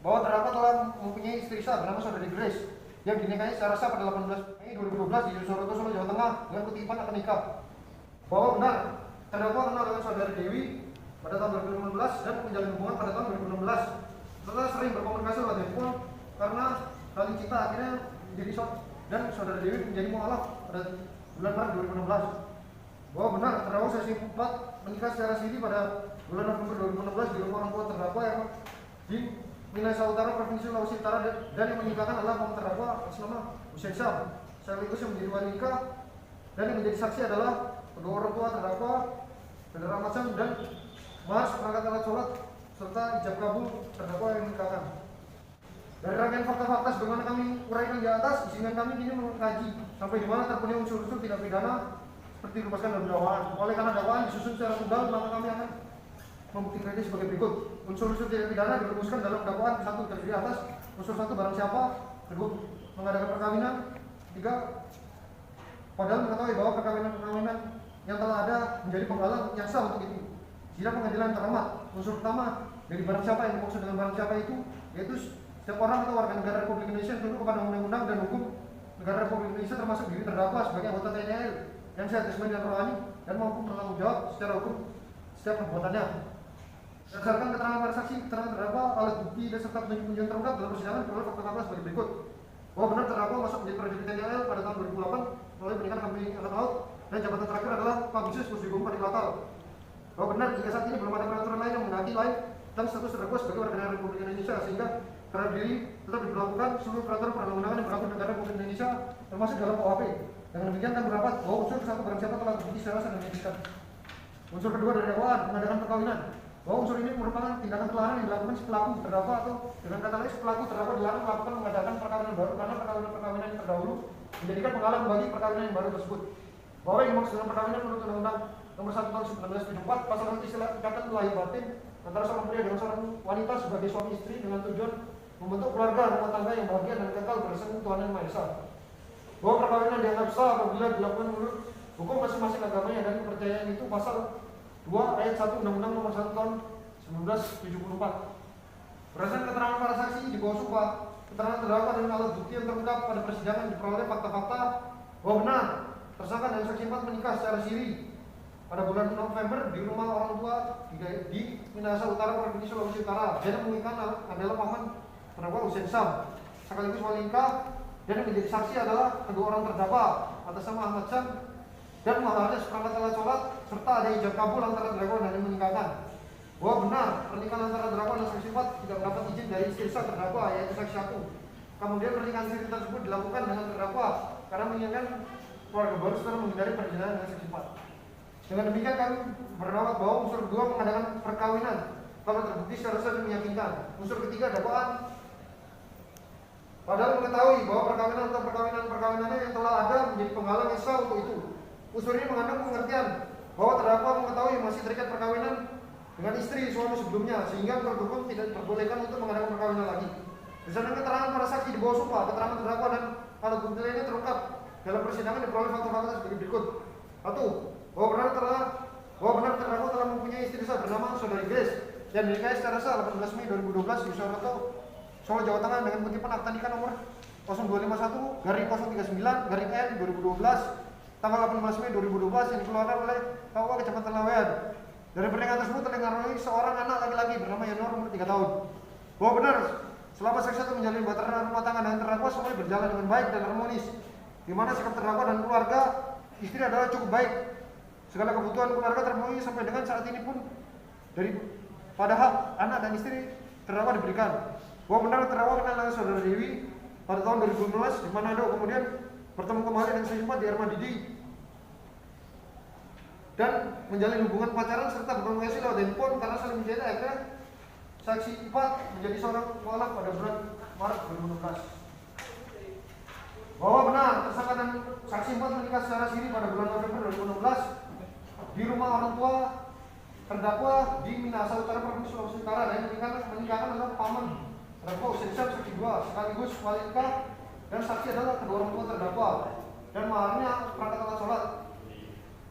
Bahwa terdakwa telah mempunyai istri sah bernama saudari Grace yang dinikahi secara sah pada 18 Mei 2012 di Soroto, Solo, Jawa Tengah dengan kutipan akad nikah. Bahwa benar terdakwa kenal dengan saudari Dewi pada tahun 2015 dan menjalin hubungan pada tahun 2016. Setelah sering berkomunikasi lewat handphone karena saling cinta akhirnya menjadi dan saudara Dewi menjadi mualaf pada bulan Maret 2016. Bahwa benar terdakwa saksi 4 menikah secara siri pada bulan November 2016 di rumah orang tua terdakwa yang di Minahasa Utara, Provinsi Sulawesi Utara, dan yang menikahkan adalah paman terdakwa atas nama Hussein Syam sekaligus yang menjadi wali nikah, dan yang menjadi saksi adalah kedua orang tua terdakwa saudara Ahmad Syam dan mas perangkat alat sholat serta ijab kabul terdakwa yang menikahkan. Dari rangkaian fakta-fakta sebagaimana kami uraikan di atas, isinya kami kini mengkaji sampai di mana terpenuhi unsur-unsur tindak pidana seperti dirumuskan dalam dakwaan. Oleh karena dakwaan disusun secara tunggal, maka kami akan membuktikan ini sebagai berikut. Unsur-unsur tindak pidana dirumuskan dalam dakwaan: 1. Terdiri atas unsur 1 barang siapa, 2. mengadakan perkawinan, 3. padahal mengetahui bahwa perkawinan yang telah ada menjadi penghalang yang sah untuk itu. Sidang pengadilan terhormat, unsur pertama dari barang siapa yang dimaksud dengan barang siapa itu yaitu setiap orang atau warga negara Republik Indonesia yang tunduk kepada undang-undang dan hukum negara Republik Indonesia termasuk diri terdakwa sebagai anggota TNI AL yang sehat jasmani dan rohani dan mampu bertanggung jawab secara hukum setiap perbuatannya. Berdasarkan keterangan para saksi, keterangan terdakwa, alat bukti dan serta petunjuk-petunjuk terungkap dalam persidangan peroleh fakta-fakta sebagai berikut. Bahwa benar terdakwa masuk menjadi prajurit TNI AL pada tahun 2008 melalui peningkatan Kompeni Angkatan Laut dan jabatan terakhir adalah Pabinsus Pusdikum Padiklatal. Bahwa benar hingga saat ini belum ada peraturan lain yang mengganti lain dan status terdakwa sebagai warga negara Republik Indonesia, sehingga terhadap diri tetap diberlakukan seluruh peraturan perundang-undangan yang berlaku di negara Republik Indonesia termasuk dalam KUHP. Dengan demikian kami berpendapat bahwa unsur 1 barang siapa telah terbukti secara sah dan meyakinkan. Unsur kedua dari dakwaan, mengadakan perkawinan. Bahwa unsur ini merupakan tindakan pelarangan yang dilakukan si pelaku terdakwa, atau dengan kata lain si pelaku terdakwa dilarang melakukan mengadakan perkawinan baru karena perkawinan yang terdahulu menjadikan penghalang bagi perkawinan yang baru tersebut. Bahwa yang dimaksud dengan perkawinan menurut Undang-Undang Nomor 1 Tahun 1974 pasal 1 istilah ikatan lahir batin antara seorang pria dengan seorang wanita sebagai suami istri dengan tujuan membentuk keluarga rumah tangga yang bahagia dan kekal berdasarkan Tuhan Yang Maha Esa. bahwa perkawinan dianggap sah apabila dilakukan menurut hukum masing-masing agamanya dan kepercayaan itu pasal 2 ayat 1 Undang-Undang Nomor 1 Tahun 1974. Berdasarkan keterangan para saksi di bawah sumpah, keterangan terdakwa dan alat bukti yang terungkap pada persidangan diperoleh fakta-fakta bahwa benar tersangka dan saksi 4 menikah secara siri pada bulan November di rumah orang tua di Minahasa Utara, Provinsi Sulawesi Utara. Dan yang menginginkan adalah paman terdakwa Hussein Sam, sekaligus wali nikah, dan yang menjadi saksi adalah kedua orang terdakwa atas nama Ahmad Sam, dan maharnya seperangkat alat sholat serta ada ijab kabul antara terdakwa dan yang menikahkan. Bahwa benar pernikahan antara terdakwa dan saksi 4 tidak mendapat izin dari istri sah terdakwa yaitu saksi 1. Kemudian pernikahan siri tersebut dilakukan dengan terdakwa karena menginginkan keluarga baru setelah menghindari perjalanan dengan saksi 4. Dengan demikian kami berpendapat bahwa unsur kedua mengadakan perkawinan kalau terbukti secara sah dan meyakinkan. Unsur ketiga dakwaan padahal mengetahui bahwa perkawinan atau perkawinannya yang telah ada menjadi penghalang yang sah untuk itu. Unsur ini mengandung pengertian bahwa terdakwa mengetahui masih terikat perkawinan dengan istri suami sebelumnya sehingga menurut hukum tidak diperbolehkan untuk mengadakan perkawinan lagi. Berdasarkan keterangan para saksi di bawah sumpah, keterangan terdakwa dan alat bukti lainnya terungkap dalam persidangan diperoleh fakta-fakta sebagai berikut. 1. Bahwa benar terdakwa telah mempunyai istri sah bernama Saudari Grace dan dinikahi secara sah 18 Mei 2012 di Soroto, Solo, Jawa Tengah dengan kutipan akta nikah nomor 0251/039/N 2012 tanggal 18 Mei 2012 yang dikeluarkan oleh KUA Kecamatan Lawean. Dari pernikahan tersebut terlihat seorang anak laki-laki bernama Yanur umur 3 tahun. Bahwa benar selama saksi 1 menjalin bahtera rumah tangga dan terdakwa semuanya berjalan dengan baik dan harmonis, di mana sikap terdakwa dan keluarga istri adalah cukup baik. Segala kebutuhan keluarga terpenuhi sampai dengan saat ini pun pada hak anak dan istri terdakwa diberikan. Bahwa benar terdakwa kenal dengan saudara Dewi pada tahun 2015 di Manado, kemudian bertemu kembali dengan saksi 4 di Armadidi dan menjalin hubungan pacaran serta berkomunikasi lewat handphone karena saling mencintai. Akhirnya saksi 4 menjadi seorang mualaf pada bulan Maret 2016. Bahwa benar tersangka dan saksi 4 menikah secara siri pada bulan November 2016 di rumah orang tua terdakwa di Minahasa Utara, Provinsi Sulawesi Utara, dan menikahkan adalah paman terdakwa Hussein Sam saksi 2 sekaligus wali nikah dan saksi adalah kedua orang tua terdakwa dan maharnya perangkat alat sholat.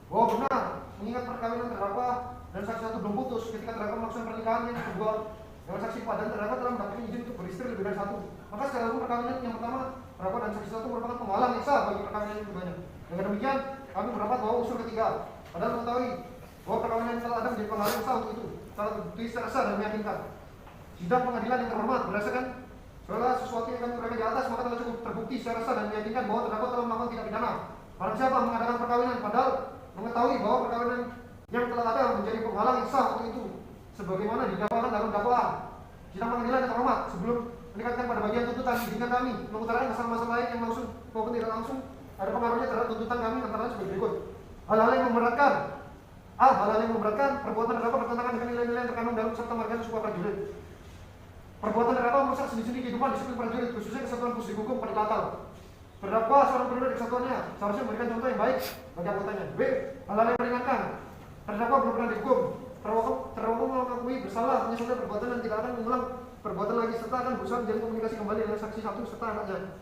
Bahwa benar mengingat perkawinan terdakwa dan saksi 1 belum putus ketika terdakwa melakukan pernikahan yang kedua dengan saksi 4 dan terdakwa telah mendapatkan izin untuk beristri lebih dari 1. Maka secara umum perkawinan yang pertama terdakwa dan saksi 1 merupakan penghalang yang sah bagi perkawinan yang keduanya. Dengan demikian kami berpendapat bahwa unsur ketiga padahal mengetahui bahwa perkawinan yang telah ada menjadi penghalang yang sah untuk itu telah terbukti secara sah dan meyakinkan. Sidang pengadilan yang terhormat berdasarkan segala sesuatu yang kami uraikan di atas maka telah cukup terbukti secara sah dan meyakinkan bahwa terdakwa telah melakukan tindak pidana. Barang siapa mengadakan perkawinan padahal mengetahui bahwa perkawinan yang telah ada menjadi penghalang yang sah untuk itu sebagaimana didakwakan dalam dakwaan. Sidang pengadilan yang terhormat, sebelum meningkatkan pada bagian tuntutan, izinkan kami mengutarakan masalah-masalah lain yang langsung maupun tidak langsung ada pengaruhnya terhadap tuntutan kami antara lain sebagai berikut. Hal-hal yang memberatkan. Hal-hal yang memberatkan perbuatan terdakwa bertentangan dengan nilai-nilai yang terkandung dalam Sabta Marga Sumpah Prajurit. Perbuatan terdakwa merusak sendi-sendi kehidupan disiplin prajurit, khususnya kesatuan pusdik hukum Perikatan. Terdakwa seorang prajurit kesatuannya seharusnya memberikan contoh yang baik bagi anggotanya. B. Hal-hal yang meringankan. Terdakwa belum pernah dihukum. Terdakwa mengakui bersalah, menyesali perbuatan dan tidak akan mengulang perbuatan lagi serta akan berusaha menjalin komunikasi kembali dengan saksi 1 serta anaknya.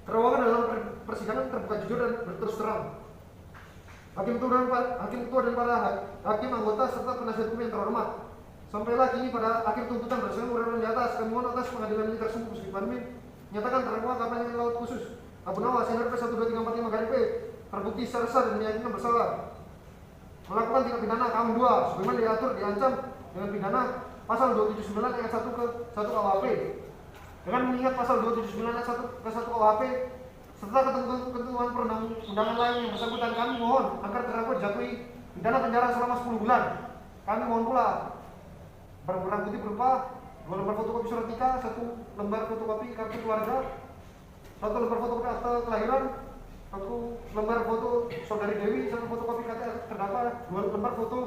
Terdakwa dalam persidangan terbuka jujur dan berterus terang. Hakim ketua dan para hakim anggota serta penasihat hukum yang terhormat. Sampailah kini pada akhir tuntutan berdasarkan uraian di atas, kami mohon atas pengadilan militer Sumpu Pusdik Bandung menyatakan terdakwa Kapal Laut Khusus Abu Nawas NRP 12345 P terbukti secara sah dan meyakinkan bersalah melakukan tindak pidana KUHP 2 sebagaimana diatur diancam dengan pidana pasal 279 ayat 1 ke 1 KUHP. Dengan mengingat pasal 279 ayat 1 ke 1 KUHP serta ketentuan perundang-undangan lain yang bersangkutan, kami mohon agar terdakwa dijatuhi pidana penjara selama 10 bulan. Kami mohon pula barang bukti berupa 2 lembar fotokopi surat nikah, 1 lembar fotokopi kartu keluarga, 1 lembar fotokopi akta kelahiran, 1 lembar foto saudari Dewi, 1 fotokopi KTP terdakwa, 2 lembar foto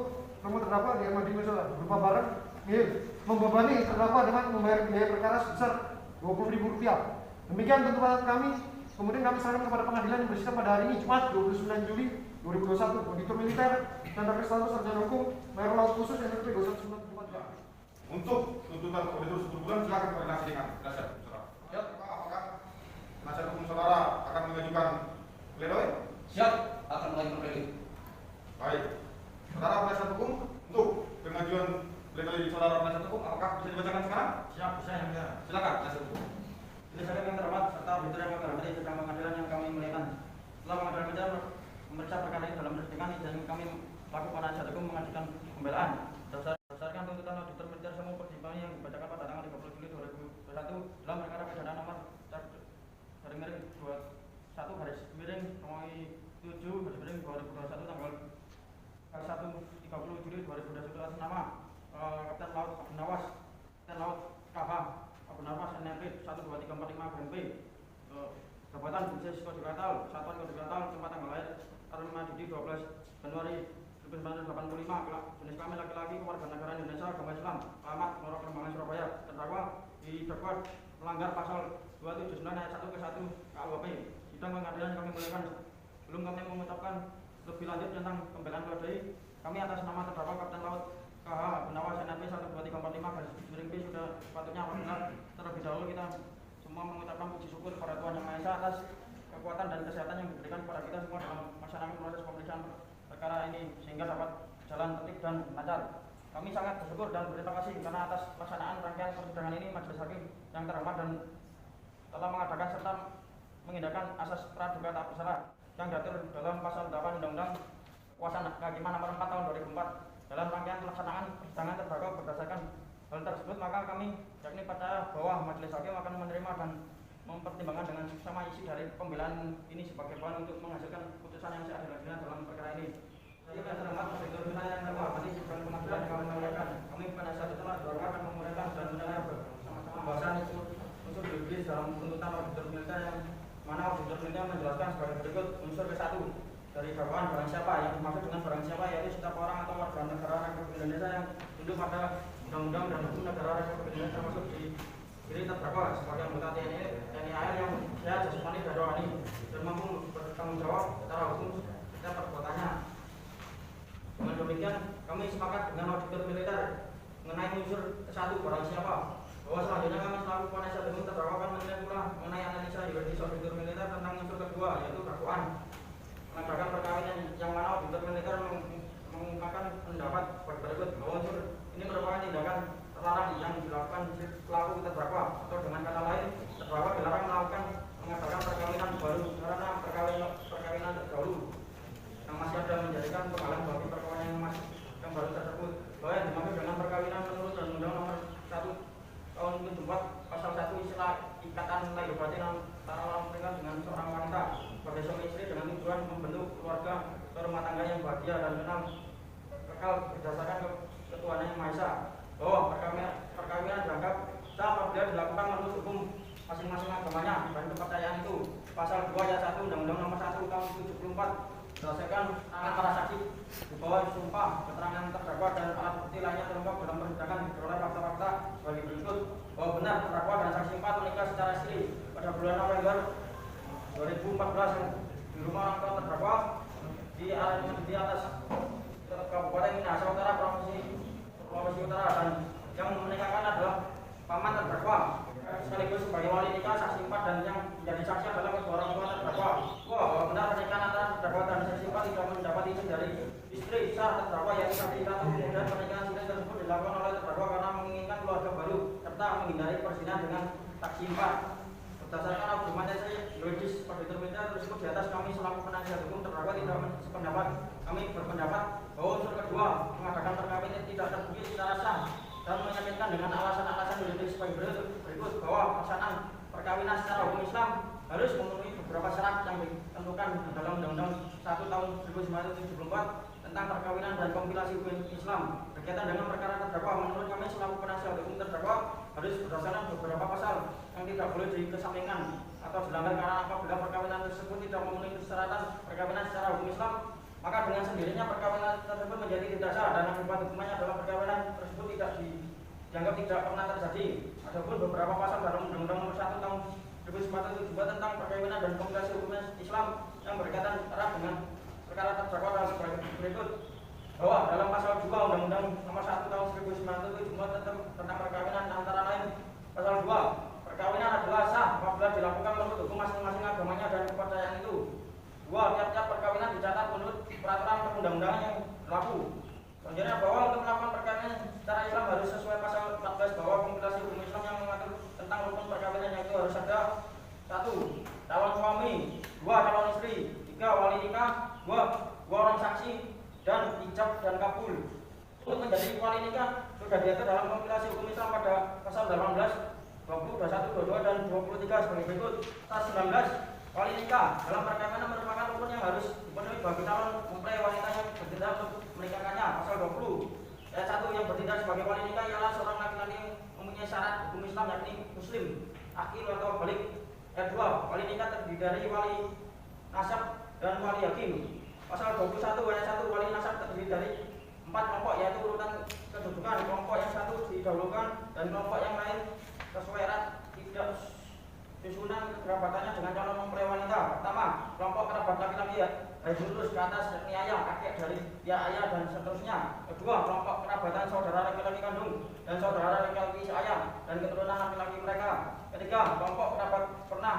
nomor terdakwa di Ahmadi misalnya berupa barang nihil, membebani terdakwa dengan membayar biaya perkara sebesar Rp20.000. Demikian tuntutan kami. Kemudian kami serahkan kepada pengadilan yang bersidang pada hari ini Jumat 29 Juli 2021. Auditor militer dan Direktur Status Sarjana Hukum Mayor Laut Khusus NRP 21944. Untuk tuntutan auditor 10 bulan silakan koordinasi dengan dasar. Ya. Apakah penasihat hukum saudara akan mengajukan pledoi? Siap, akan mengajukan pledoi. Baik. Saudara penasihat hukum, untuk pengajuan pledoi saudara penasihat hukum, apakah bisa dibacakan sekarang? Siap, bisa yang mulia. Silakan penasihat hukum. Berdasarkan yang terhormat serta auditor yang kami hormati sedang pengadilan yang kami muliakan. Setelah pengadilan memeriksa perkara ini dalam persidangan dan kami laku penasihat hukum mengajukan pembelaan berdasarkan tuntutan auditor militer semua pertimbangan yang dibacakan pada tanggal 30 Juli 2021 dalam perkara pidana nomor garing 21/7/2021 tanggal 1 30 Juli 2021 atas nama Kapten Laut Abu Nawas, Kapten Laut KH Abu Nawas NMP 12345 BMP, Jabatan Bisnis Kode Gatal, Satuan Kode Gatal, tempat tanggal lahir Arma Didi 12 Januari 1985, jenis kelamin laki-laki, warga negara Indonesia, agama Islam, alamat Muara Kembangan Surabaya. Terdakwa didakwa melanggar pasal 279 ayat 1 ke 1 KUHP. Sidang pengadilan kami muliakan. Sebelum kami mengucapkan lebih lanjut tentang pembelaan pledoi, kami atas nama terdakwa Kapten Laut KH Abu Nawas NMP 12345 B sudah sepatutnya apabila terlebih dahulu kita semua mengucapkan puji syukur kepada Tuhan Yang Maha Esa atas kekuatan dan kesehatan yang diberikan kepada kita semua dalam melaksanakan proses pemeriksaan perkara ini sehingga dapat jalan tertib dan lancar. Kami sangat bersyukur dan berterima kasih karena atas pelaksanaan rangkaian persidangan ini majelis hakim yang terhormat dan telah mengadakan serta mengindahkan asas praduga tak bersalah yang diatur dalam pasal 8 Undang-Undang Kekuasaan Kehakiman Nomor 4 Tahun 2004. Dalam rangkaian pelaksanaan persidangan terdakwa berdasarkan hal tersebut, maka kami yakni percaya bahwa majelis hakim akan menerima dan mempertimbangkan dengan sama isi dari pembelaan ini sebagai bahan untuk menghasilkan putusan yang seadil-adilnya dalam perkara ini. Saya terhormat auditor yang terhormati sidang pengadilan yang kami muliakan. Kami penasihat telah dihormat dan memurahkan dan mendengar bersama-sama pembahasan unsur juridis dalam tuntutan auditor militer yang mana auditor militer menjelaskan sebagai berikut. Unsur ke-1 dari dakwaan barang siapa, yang dimaksud dengan barang siapa yaitu setiap orang atau warga negara Republik Indonesia yang tunduk pada undang-undang dan hukum negara Republik Indonesia termasuk di diri terdakwa sebagai anggota TNI AL yang sehat jasmani dan rohani dan mampu bertanggung jawab secara hukum setiap perbuatannya. Dengan demikian, kami sepakat dengan auditor militer mengenai unsur ke-1 barang siapa, bahwa selanjutnya kami selaku penasihat hukum terdakwa akan menilai pula mengenai analisa yuridis auditor militer tentang unsur kedua yaitu dakwaan mengadakan perkawinan yang mana auditor militer mengungkapkan pendapat berikut bahwa unsur ini merupakan tindakan terlarang yang dilakukan pelaku terdakwa atau dengan kata lain terdakwa dilarang mengadakan perkawinan baru karena perkawinan terdahulu yang masih ada menjadikan penghalang bagi perkawinan yang baru tersebut, bahwa yang dimaksud dengan perkawinan menurut Undang-Undang Nomor 1 Tahun 74 Pasal 1 istilah ikatan lahir batin antara orang pernikahan dengan seorang wanita sebagai suami istri dengan tujuan membentuk keluarga atau rumah tangga yang bahagia dan kekal berdasarkan ketuhanan Yang Maha Esa, bahwa perkawinan dianggap sah apabila dilakukan menurut hukum masing-masing agamanya dan kepercayaan itu. Pasal 2 ayat 1 Undang-Undang Nomor 1 Tahun 74 berdasarkan para saksi di bawah sumpah keterangan terdakwa dan alat bukti lainnya terungkap dalam persidangan diperoleh fakta-fakta sebagai berikut, bahwa benar terdakwa dan saksi 4 menikah secara siri pada bulan November 2014 di rumah orang tua terdakwa di atas Kabupaten Minahasa Utara, Provinsi Utara, dan yang menikahkan adalah paman terdakwa sekaligus sebagai wali nikah saksi 4 dan yang menjadi saksi adalah kedua orang tua terdakwa. Bahwa benar pernikahan antara terdakwa dan saksi 4 tidak mendapat izin dari istri sah terdakwa yaitu saksi 1. Kemudian pernikahan siri tersebut dilakukan oleh terdakwa karena menginginkan keluarga baru serta menghindari perzinahan dengan saksi 4. Berdasarkan argumentasi yuridis auditor militer tersebut di atas, kami selaku penasihat hukum terdakwa tidak sependapat. Kami berpendapat bahwa unsur kedua mengadakan perkawinan tidak terbukti secara sah dan meyakinkan dengan alasan-alasan yuridis berikut, bahwa pelaksanaan perkawinan secara hukum Islam harus memenuhi beberapa syarat yang ditentukan dalam Undang-Undang 1 Tahun 1974 tentang perkawinan dan kompilasi hukum Islam. Berkaitan dengan perkara terdakwa, menurut kami selaku penasihat hukum terdakwa harus berdasarkan beberapa pasal yang tidak boleh dikesampingkan atau dilanggar, karena apabila perkawinan tersebut tidak memenuhi persyaratan perkawinan secara hukum Islam, maka dengan sendirinya perkawinan tersebut menjadi tidak sah dan akibat hukumannya adalah perkawinan tersebut dianggap tidak pernah terjadi. Adapun beberapa pasal dalam Undang-Undang Nomor 1 Tahun 2014 tentang perkawinan dan kompilasi hukum Islam yang berkaitan erat dengan perkara terdakwa adalah sebagai berikut, bahwa dalam pasal 2 Undang-Undang Nomor 1 Tahun 1977 tentang perkawinan antara lain pasal 2, perkawinan adalah sah apabila dilakukan menurut hukum masing-masing Dua, tiap-tiap perkawinan dicatat menurut peraturan perundang-undangan yang berlaku. Selanjutnya, bahwa untuk melakukan perkawinan secara Islam harus sesuai pasal 14 bahwa kompilasi hukum Islam yang mengatur tentang rukun perkawinan yaitu harus ada 1. Calon suami, 2. Calon istri, 3. Wali nikah, 2 orang saksi, dan ijab dan kabul. Untuk menjadi wali nikah sudah diatur dalam kompilasi hukum Islam pada pasal 18, 20, 21, 22, dan 23 sebagai berikut. Pasal 19, wali nikah dalam perkawinan merupakan rukun yang harus dipenuhi bagi calon mempelai wanita yang bertindak untuk menikahkannya. Pasal 20 ayat 1, yang bertindak sebagai wali nikah ialah seorang laki-laki yang mempunyai syarat hukum Islam yakni muslim, akil atau balik. Ayat 2, wali nikah terdiri dari wali nasab dan wali hakim. Pasal 21 ayat 1, wali nasab terdiri dari 4 kelompok yaitu urutan kedudukan. Kelompok yang satu didahulukan dan kelompok yang lain sesuai erat tidak susunan kerabatannya dengan calon mempelai wanita. Pertama, kelompok kerabat laki-laki dari lurus ke atas yakni ayah, kakek dari pihak ayah dan seterusnya. Kedua, kelompok kerabatan saudara laki-laki kandung dan saudara laki-laki seayah dan keturunan laki-laki mereka. Ketiga, kelompok kerabat pernah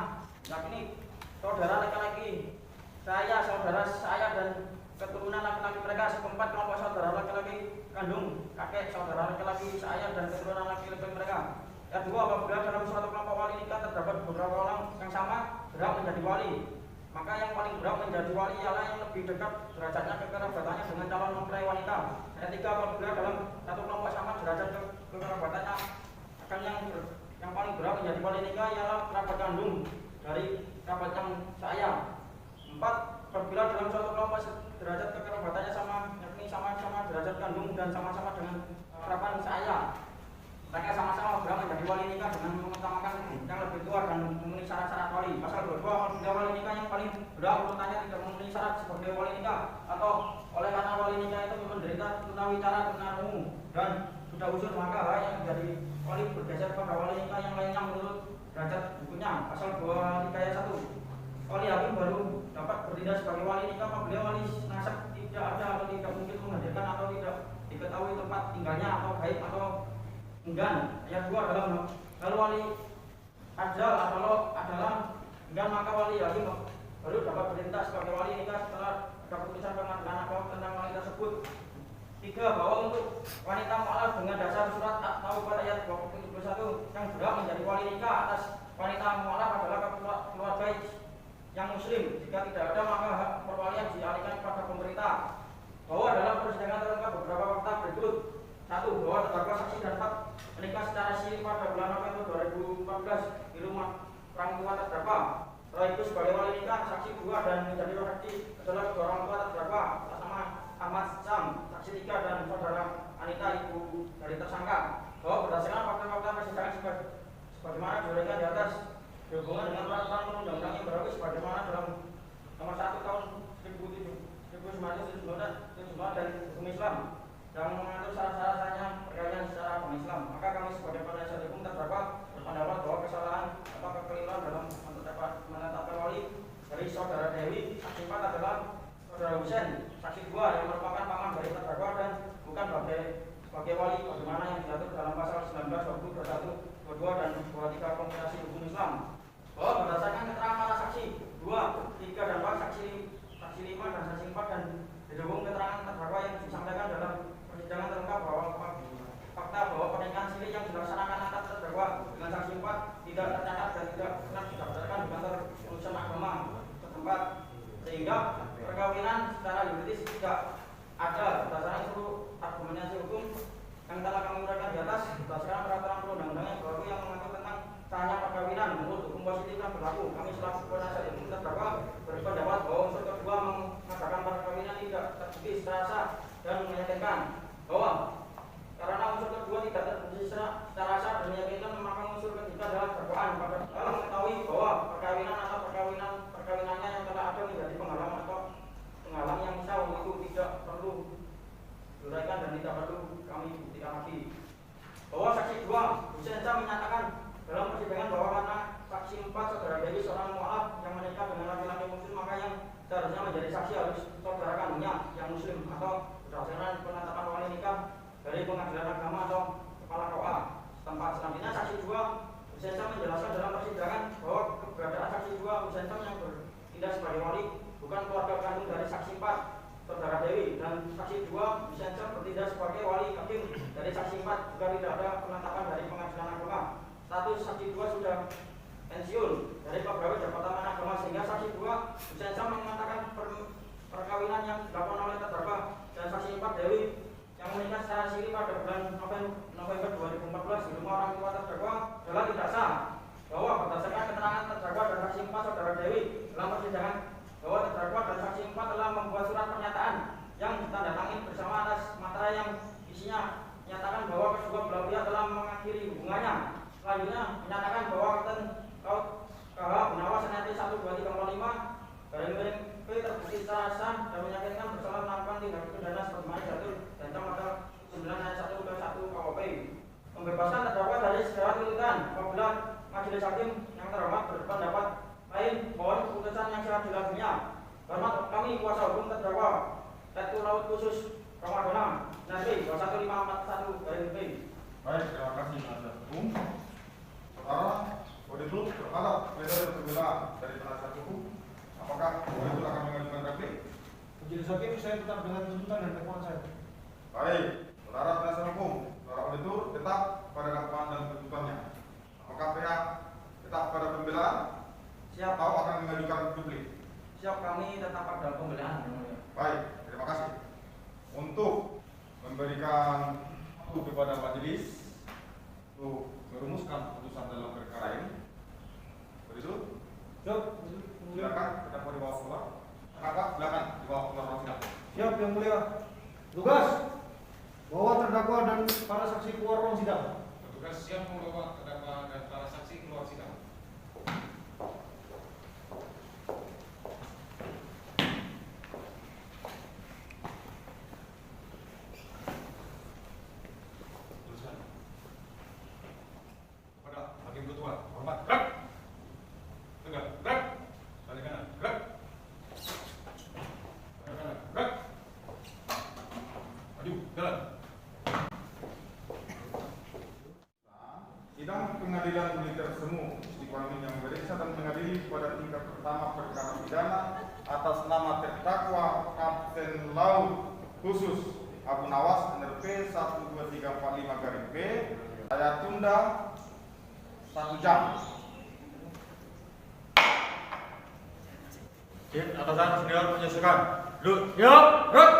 yakni saudara laki-laki saya, saudara saya dan keturunan laki-laki mereka. Keempat, kelompok saudara laki-laki kandung, kakek, saudara laki-laki seayah dan keturunan laki-laki mereka. Yang kedua, apabila dalam suatu kelompok wali nikah terdapat beberapa orang yang sama berhak menjadi wali, maka yang paling berhak menjadi wali ialah yang lebih dekat derajatnya kekerabatannya dengan calon mempelai wanita. Yang ketiga, apabila dalam satu kelompok sama derajat kekerabatannya akan yang paling berhak menjadi wali nikah ialah kerabat kandung dari kerabat yang seayah. 4. Apabila dalam suatu kelompok derajat kekerabatannya sama, yakni sama-sama derajat kandung dan sama-sama dengan kerabat seayah, mereka sama-sama berhak menjadi wali nikah dengan mengutamakan yang lebih tua dan memenuhi syarat-syarat wali. Pasal 22, apabila wali nikah yang paling berhak urutannya tidak memenuhi syarat sebagai wali nikah atau oleh karena wali nikah itu menderita tunawicara tunarungu dan sudah usul, maka hak yang menjadi wali bergeser pada wali nikah yang lainnya menurut derajat bukunya. Pasal 23 ayat 1, wali hakim baru dapat bertindak sebagai wali nikah apabila wali nasab tidak ada atau tidak mungkin menghadirkan atau tidak diketahui tempat tinggalnya atau gaib atau enggan. Ayat 2 adalah lalu wali ajal atau adalah enggan, maka wali hakim baru dapat bertindak sebagai wali nikah setelah ada keputusan pengadilan agama tentang wanita tersebut. 3. Bahwa untuk wanita mu'alaf dengan dasar surat At-Taubah ayat 21 yang berhak menjadi wali nikah atas wanita mu'alaf adalah keluarga yang muslim. Jika tidak ada, maka hak perwalian dialihkan kepada pemerintah. Bahwa dalam persidangan terungkap beberapa fakta berikut. 1. Bahwa terdakwa saksi dan 4 menikah secara siri pada bulan November 2014 di rumah orang tua terdakwa. Setelah itu sebagai wali nikah, saksi 2 dan menjadi saksi adalah kedua orang tua terdakwa atas nama Ahmad Sam, saksi 3 dan saudara Anita, ibu dari tersangka. Bahwa berdasarkan fakta-fakta persidangan sebagaimana diuraikan di atas, berhubungan dengan peraturan perundang-undangan yang berlaku sebagaimana dalam nomor 1 tahun 1979 dan hukum Islam yang mengatur syarat-syaratnya perkawinan secara agama Islam, maka kami sebagai penasihat hukum terdakwa berpendapat bahwa kesalahan atau kekeliruan dalam menetapkan wali dari saudara Dewi, saksi 4 adalah saudara Husain, saksi 2 yang merupakan paman dari terdakwa dan bukan sebagai wali bagaimana yang diatur dalam pasal 19, 20, 21, 22 dan 23 kompilasi hukum Islam. Bahwa berdasarkan keterangan para saksi 2, 3 dan 4, saksi 5 dan saksi 4 dan didukung keterangan terdakwa yang disampaikan dalam persidangan terungkap bahwa fakta bahwa pernikahan siri yang dilaksanakan antara terdakwa dengan saksi 4 tidak tercatat dan tidak pernah didaftarkan di kantor urusan agama setempat, sehingga perkawinan secara yuridis tidak ada berdasarkan seluruh argumentasi hukum yang telah kami uraikan di atas. Berdasarkan peraturan perundang-undangan yang berlaku yang mengatur tentang sahnya perkawinan menurut hukum positif yang berlaku, kami selaku penasihat hukum terdakwa berpendapat bahwa unsur kedua mengadakan perkawinan tidak terbukti secara sah dan meyakinkan. Bahwa karena unsur kedua tidak terbukti secara sah dan meyakinkan, maka unsur ketiga adalah dakwaan pada mengetahui bahwa perkawinan atau perkawinannya yang telah ada menjadi penghalang atau penghalang yang sah itu tidak perlu diuraikan dan tidak perlu kami buktikan lagi. Bahwa saksi 2 Husain menyatakan dalam persidangan bahwa karena saksi 4 saudara Dewi seorang mu'alaf yang menikah dengan laki-laki muslim, maka yang seharusnya menjadi saksi harus saudara kandungnya yang muslim atau berdasarkan penetapan wali nikah dari pengadilan agama atau kepala KUA setempat. Selanjutnya saksi 2 Husain menjelaskan dalam persidangan bahwa keberadaan saksi 2 Husain yang bertindak sebagai wali bukan dan saksi 2 Vicenza bertindak sebagai wali hakim dari saksi 4 jika tidak ada penetapan dari pengadilan agama. Status saksi 2 sudah pensiun dari pegawai Departemen Agama sehingga saksi 2 Vicenza mengatakan perkawinan yang dilakukan oleh terdakwa dan saksi 4 Dewi yang menikah secara siri pada bulan November 2014 di rumah orang tua terdakwa adalah tidak sah, bahwa berdasarkan keterangan terdakwa dan saksi 4 saudara Dewi dalam persidangan bahwa terdakwa dan saksi 4 telah membuat surat pernyataan yang ditandatangani bersama atas materai yang isinya menyatakan bahwa kedua belah pihak telah mengakhiri hubungannya. Selanjutnya menyatakan bahwa Kapten Laut KH Gunawas Senati 12345 garing P terbukti secara sah dan meyakinkan bersalah melakukan tindak pidana sebagaimana diatur dan pasal 9 ayat 1 ke 1 KUHP. Pembebasan terdakwa dari segala tuntutan apabila majelis hakim yang terhormat berpendapat lain mohon keputusan yang seadil-adilnya. Hormat kami kuasa hukum terdakwa Letu Laut Khusus Ramadana Nanti 21541 garing P. Baik, terima kasih penasihat hukum. Saudara, auditor terhadap pledoi pembelaan dari penasihat hukum, apakah auditor akan mengajukan replik? Majelis hakim, saya tetap dengan tuntutan dan dakwaan saya. Baik, saudara penasihat hukum, saudara auditor tetap pada dakwaan dan tuntutannya. Apakah pihak tetap pada pembelaan? Siap. Atau akan mengajukan replik? Siap, kami tetap pada pembelaan. Baik, terima kasih. Untuk memberikan waktu kepada majelis untuk merumuskan putusan dalam perkara ini, begitu? Silakan, terdakwa dibawa keluar. Terdakwa, silakan dibawa keluar ruang sidang. Siap, Yang Mulia. Tugas bawa terdakwa dan para saksi keluar ruang sidang. Petugas siap membawa terdakwa dan para saksi keluar sidang. Kepada hakim ketua, hormat, gerak. Tegak, gerak. Balik kanan, gerak. Balik kanan, gerak. Maju, jalan. Sidang Pengadilan Militer Semu Istiqlal yang memeriksa dan mengadili pada tingkat pertama perkara pidana atas nama terdakwa Kapten Laut Khusus Abu Nawas NRP 12345 garing P. Saya tunda 1 jam. Cip, atasan senior menyusulkan. Duduk, siap, gerak.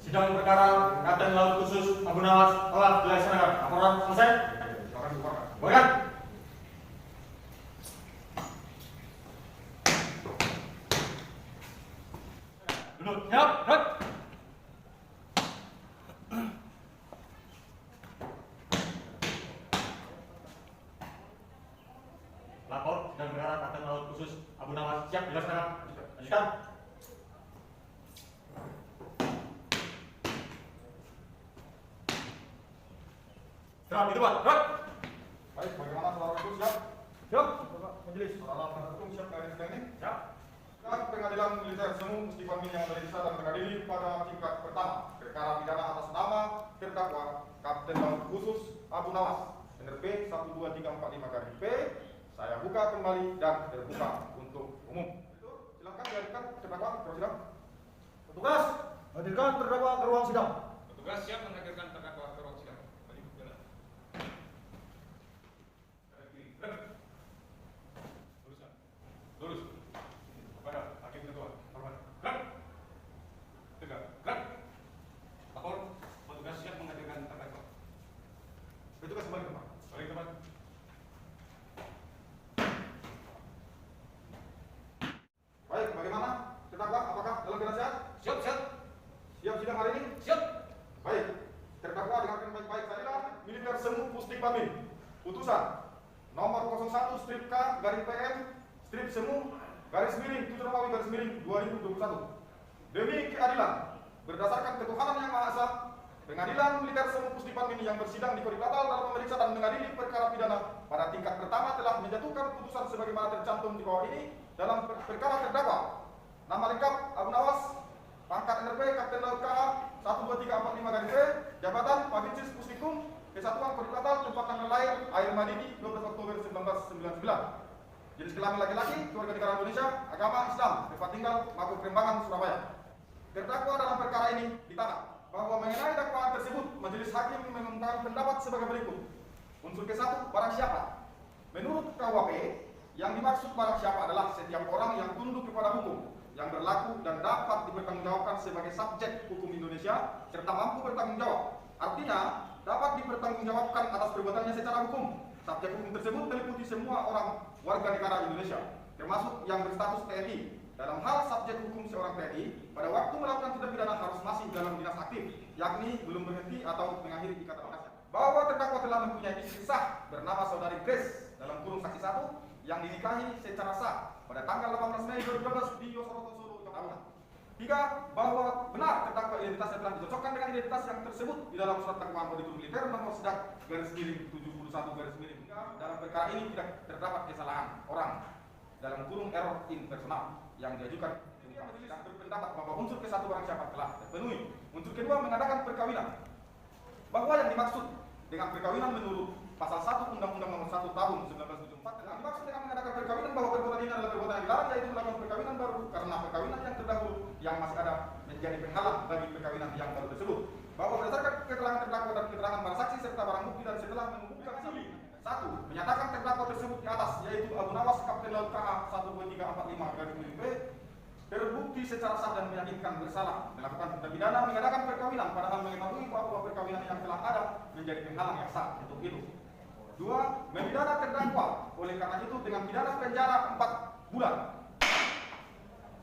Sidang perkara Kapten Laut Khusus Abu Nawas telah dilaksanakan. Laporan selesai. Silakan dikeluarkan. Bukan. Duduk, siap, gerak. Lapor sidang perkara Kapten Laut Khusus Abu Nawas siap dilaksanakan. Lanjutkan. Siap itu Pak. Gerak. Baik, bagaimana saudara hukum siap? Siap, Bapak Majelis. Saudara penasihat hukum siap dari sidang ini? Siap. Sidang Pengadilan Militer Semu Istiqlal yang memeriksa dan mengadili pada tingkat pertama perkara pidana atas nama terdakwa Kapten Laut Khusus Abu Nawas NRP 12345 garing P. Saya buka kembali dan terbuka untuk umum. Silakan dihadirkan terdakwa ke ruang sidang. Petugas, hadirkan terdakwa ke ruang sidang. Petugas siap menghadirkan terdakwa ke ruang sidang. Maju, jalan. Kanan kiri, gerak. Luruskan. Lurus. Kepada hakim ketua, hormat. Gerak. Tegak, gerak. Lapor. Petugas siap menghadirkan terdakwa. Petugas kembali ke tempat. Balik tempat. Baik, bagaimana terdakwa? Apakah dalam keadaan sehat? Siap, siap. Siap sidang hari ini? Siap. Baik, terdakwa dengarkan baik-baik. Saya Militer Semu Pusdikbamim. Putusan nomor 01 strip K garing PM strip Semu garis miring 7 Romawi garis miring 2021. Demi keadilan berdasarkan ketuhanan yang Maha Esa, Pengadilan Militer Semu Pusdikbamim yang bersidang di Koribatal dalam memeriksa dan mengadili perkara pidana pada tingkat pertama telah menjatuhkan putusan sebagaimana tercantum di bawah ini dalam perkara terdakwa. Nama lengkap Abu Nawas, pangkat NRP Kapten Laut KH 12345 garing P, jabatan Pabinsis Pusdikum, Satuan Koordinator tempat tanggal lahir Air Madidi 12 Oktober 1999. Jenis kelamin laki-laki, keluarga negara Indonesia, agama Islam, tempat tinggal Mako Kerembangan, Surabaya. Terdakwa dalam perkara ini ditahan bahwa mengenai dakwaan tersebut majelis hakim mengungkapkan pendapat sebagai berikut. Unsur ke-1, barang siapa? Menurut KUHP, yang dimaksud barang siapa adalah setiap orang yang tunduk kepada hukum, yang berlaku dan dapat dipertanggungjawabkan sebagai subjek hukum Indonesia serta mampu bertanggung jawab. Artinya, dapat dipertanggungjawabkan atas perbuatannya secara hukum. Subjek hukum tersebut meliputi semua orang warga negara Indonesia, termasuk yang berstatus TNI. Dalam hal subjek hukum seorang TNI, pada waktu melakukan tindak pidana harus masih dalam dinas aktif, yakni belum berhenti atau mengakhiri ikatan dinasnya. Bahwa terdakwa telah mempunyai istri sah bernama saudari Grace dalam kurung saksi 1 yang dinikahi secara sah pada tanggal 18 Mei 2012 di Yosoroto, Solo, Jawa Tengah. 3. Bahwa benar terdakwa identitasnya telah dicocokkan dengan identitas yang tersebut di dalam surat dakwaan auditor militer nomor sedak _71_ dalam perkara ini tidak terdapat kesalahan orang dalam kurung error impersonal yang diajukan. Yang berpendapat bahwa unsur ke-1 barang siapa telah terpenuhi. Unsur kedua mengadakan perkawinan. Bahwa yang dimaksud dengan perkawinan menurut pasal 1 Undang-Undang Nomor 1 Tahun 1974 yang dimaksud dengan mengadakan perkawinan bahwa perbuatan ini adalah perbuatan yang dilarang, yaitu melakukan perkawinan baru karena perkawinan yang terdahulu yang masih ada menjadi penghalang bagi perkawinan yang baru tersebut. Bahwa berdasarkan keterangan terdakwa dan keterangan para saksi serta barang bukti dan setelah membuktikan sili 1. Menyatakan terdakwa tersebut di atas, yaitu Abu Nawas Kapten Laut KA 12345 B terbukti secara sah dan meyakinkan bersalah melakukan tindak pidana mengadakan perkawinan padahal mengetahui bahwa perkawinan yang telah ada menjadi penghalang yang sah untuk itu. 2. Memidana terdakwa oleh karena itu dengan pidana penjara 4 bulan.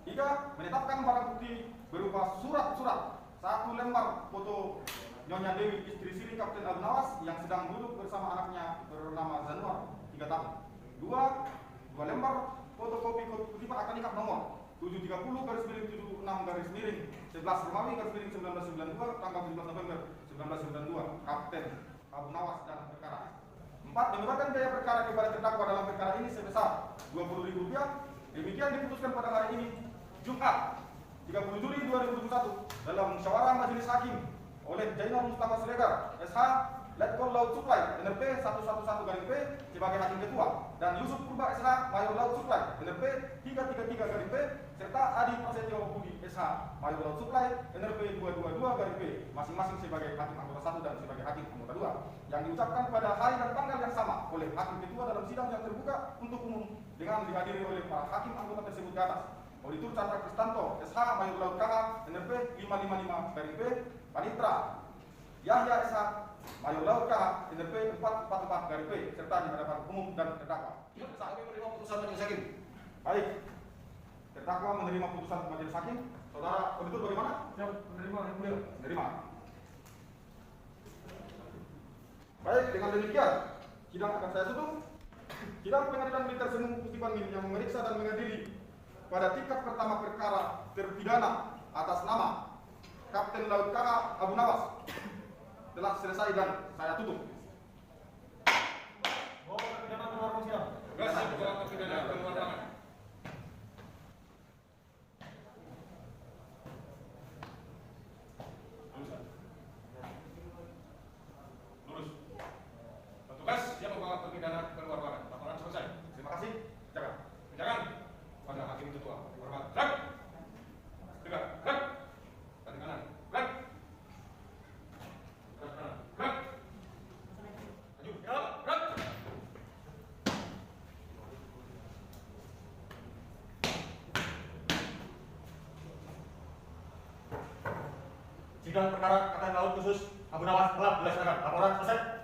3. Menetapkan barang bukti berupa surat-surat 1 lembar foto Nyonya Dewi istri Siri Kapten Abu Nawas yang sedang duduk bersama anaknya bernama Zanuar 3 tahun. 2 lembar fotokopi kutipan akad nikah nomor 730/76/11 Romawi /1992 tanggal 17 November 1992 Kapten Abu Nawas dalam perkara. 4. Menyebabkan biaya perkara kepada terdakwa dalam perkara ini sebesar Rp20.000. Demikian diputuskan pada hari ini Jumat 30 Juli 2021 dalam musyawarah majelis hakim oleh Jainal Mustafa Siregar SH Letkol Laut Supply NRP 111-P sebagai hakim ketua dan Yusuf Purba SH Mayor Laut Supply NRP 333-P serta Adi Prasetyo Budi SH Mayor Laut Supply NRP 222-P masing-masing sebagai hakim anggota 1 dan sebagai hakim anggota 2 yang diucapkan pada hari dan tanggal yang sama oleh hakim ketua dalam sidang yang terbuka untuk umum dengan dihadiri oleh para hakim anggota tersebut di atas. Auditor Chandra Kristanto SH Mayor Laut KH NRP 555-P Panitra Yahya SH Mayor Laut KH NRP 444-P serta di hadapan umum dan terdakwa. Kami menerima putusan majelis hakim. Baik, terdakwa menerima putusan majelis hakim. Saudara auditor bagaimana? Siap, menerima, yang mulia. Menerima. Baik, dengan demikian sidang akan saya tutup. Sidang pengadilan militer Semu Pustipan Mil yang memeriksa dan mengadili pada tingkat pertama perkara terpidana atas nama Kapten Laut KH Abu Nawas telah selesai dan saya tutup. Bawa terpidana keluar sidang. Tugas bawa terpidana keluar ruangan. Lurus. Petugas yang membawa terpidana keluar ruangan. Laporan selesai. Terima kasih. Jaga. Jangan pada hakim ketua. Hormat. Gerak. Tegak. Gerak. Kaki kanan. Gerak. Gerak kanan. Gerak. Maju. Gerak. Gerak. Sidang perkara Kapten Laut Khusus Abu Nawas telah dilaksanakan. Laporan selesai.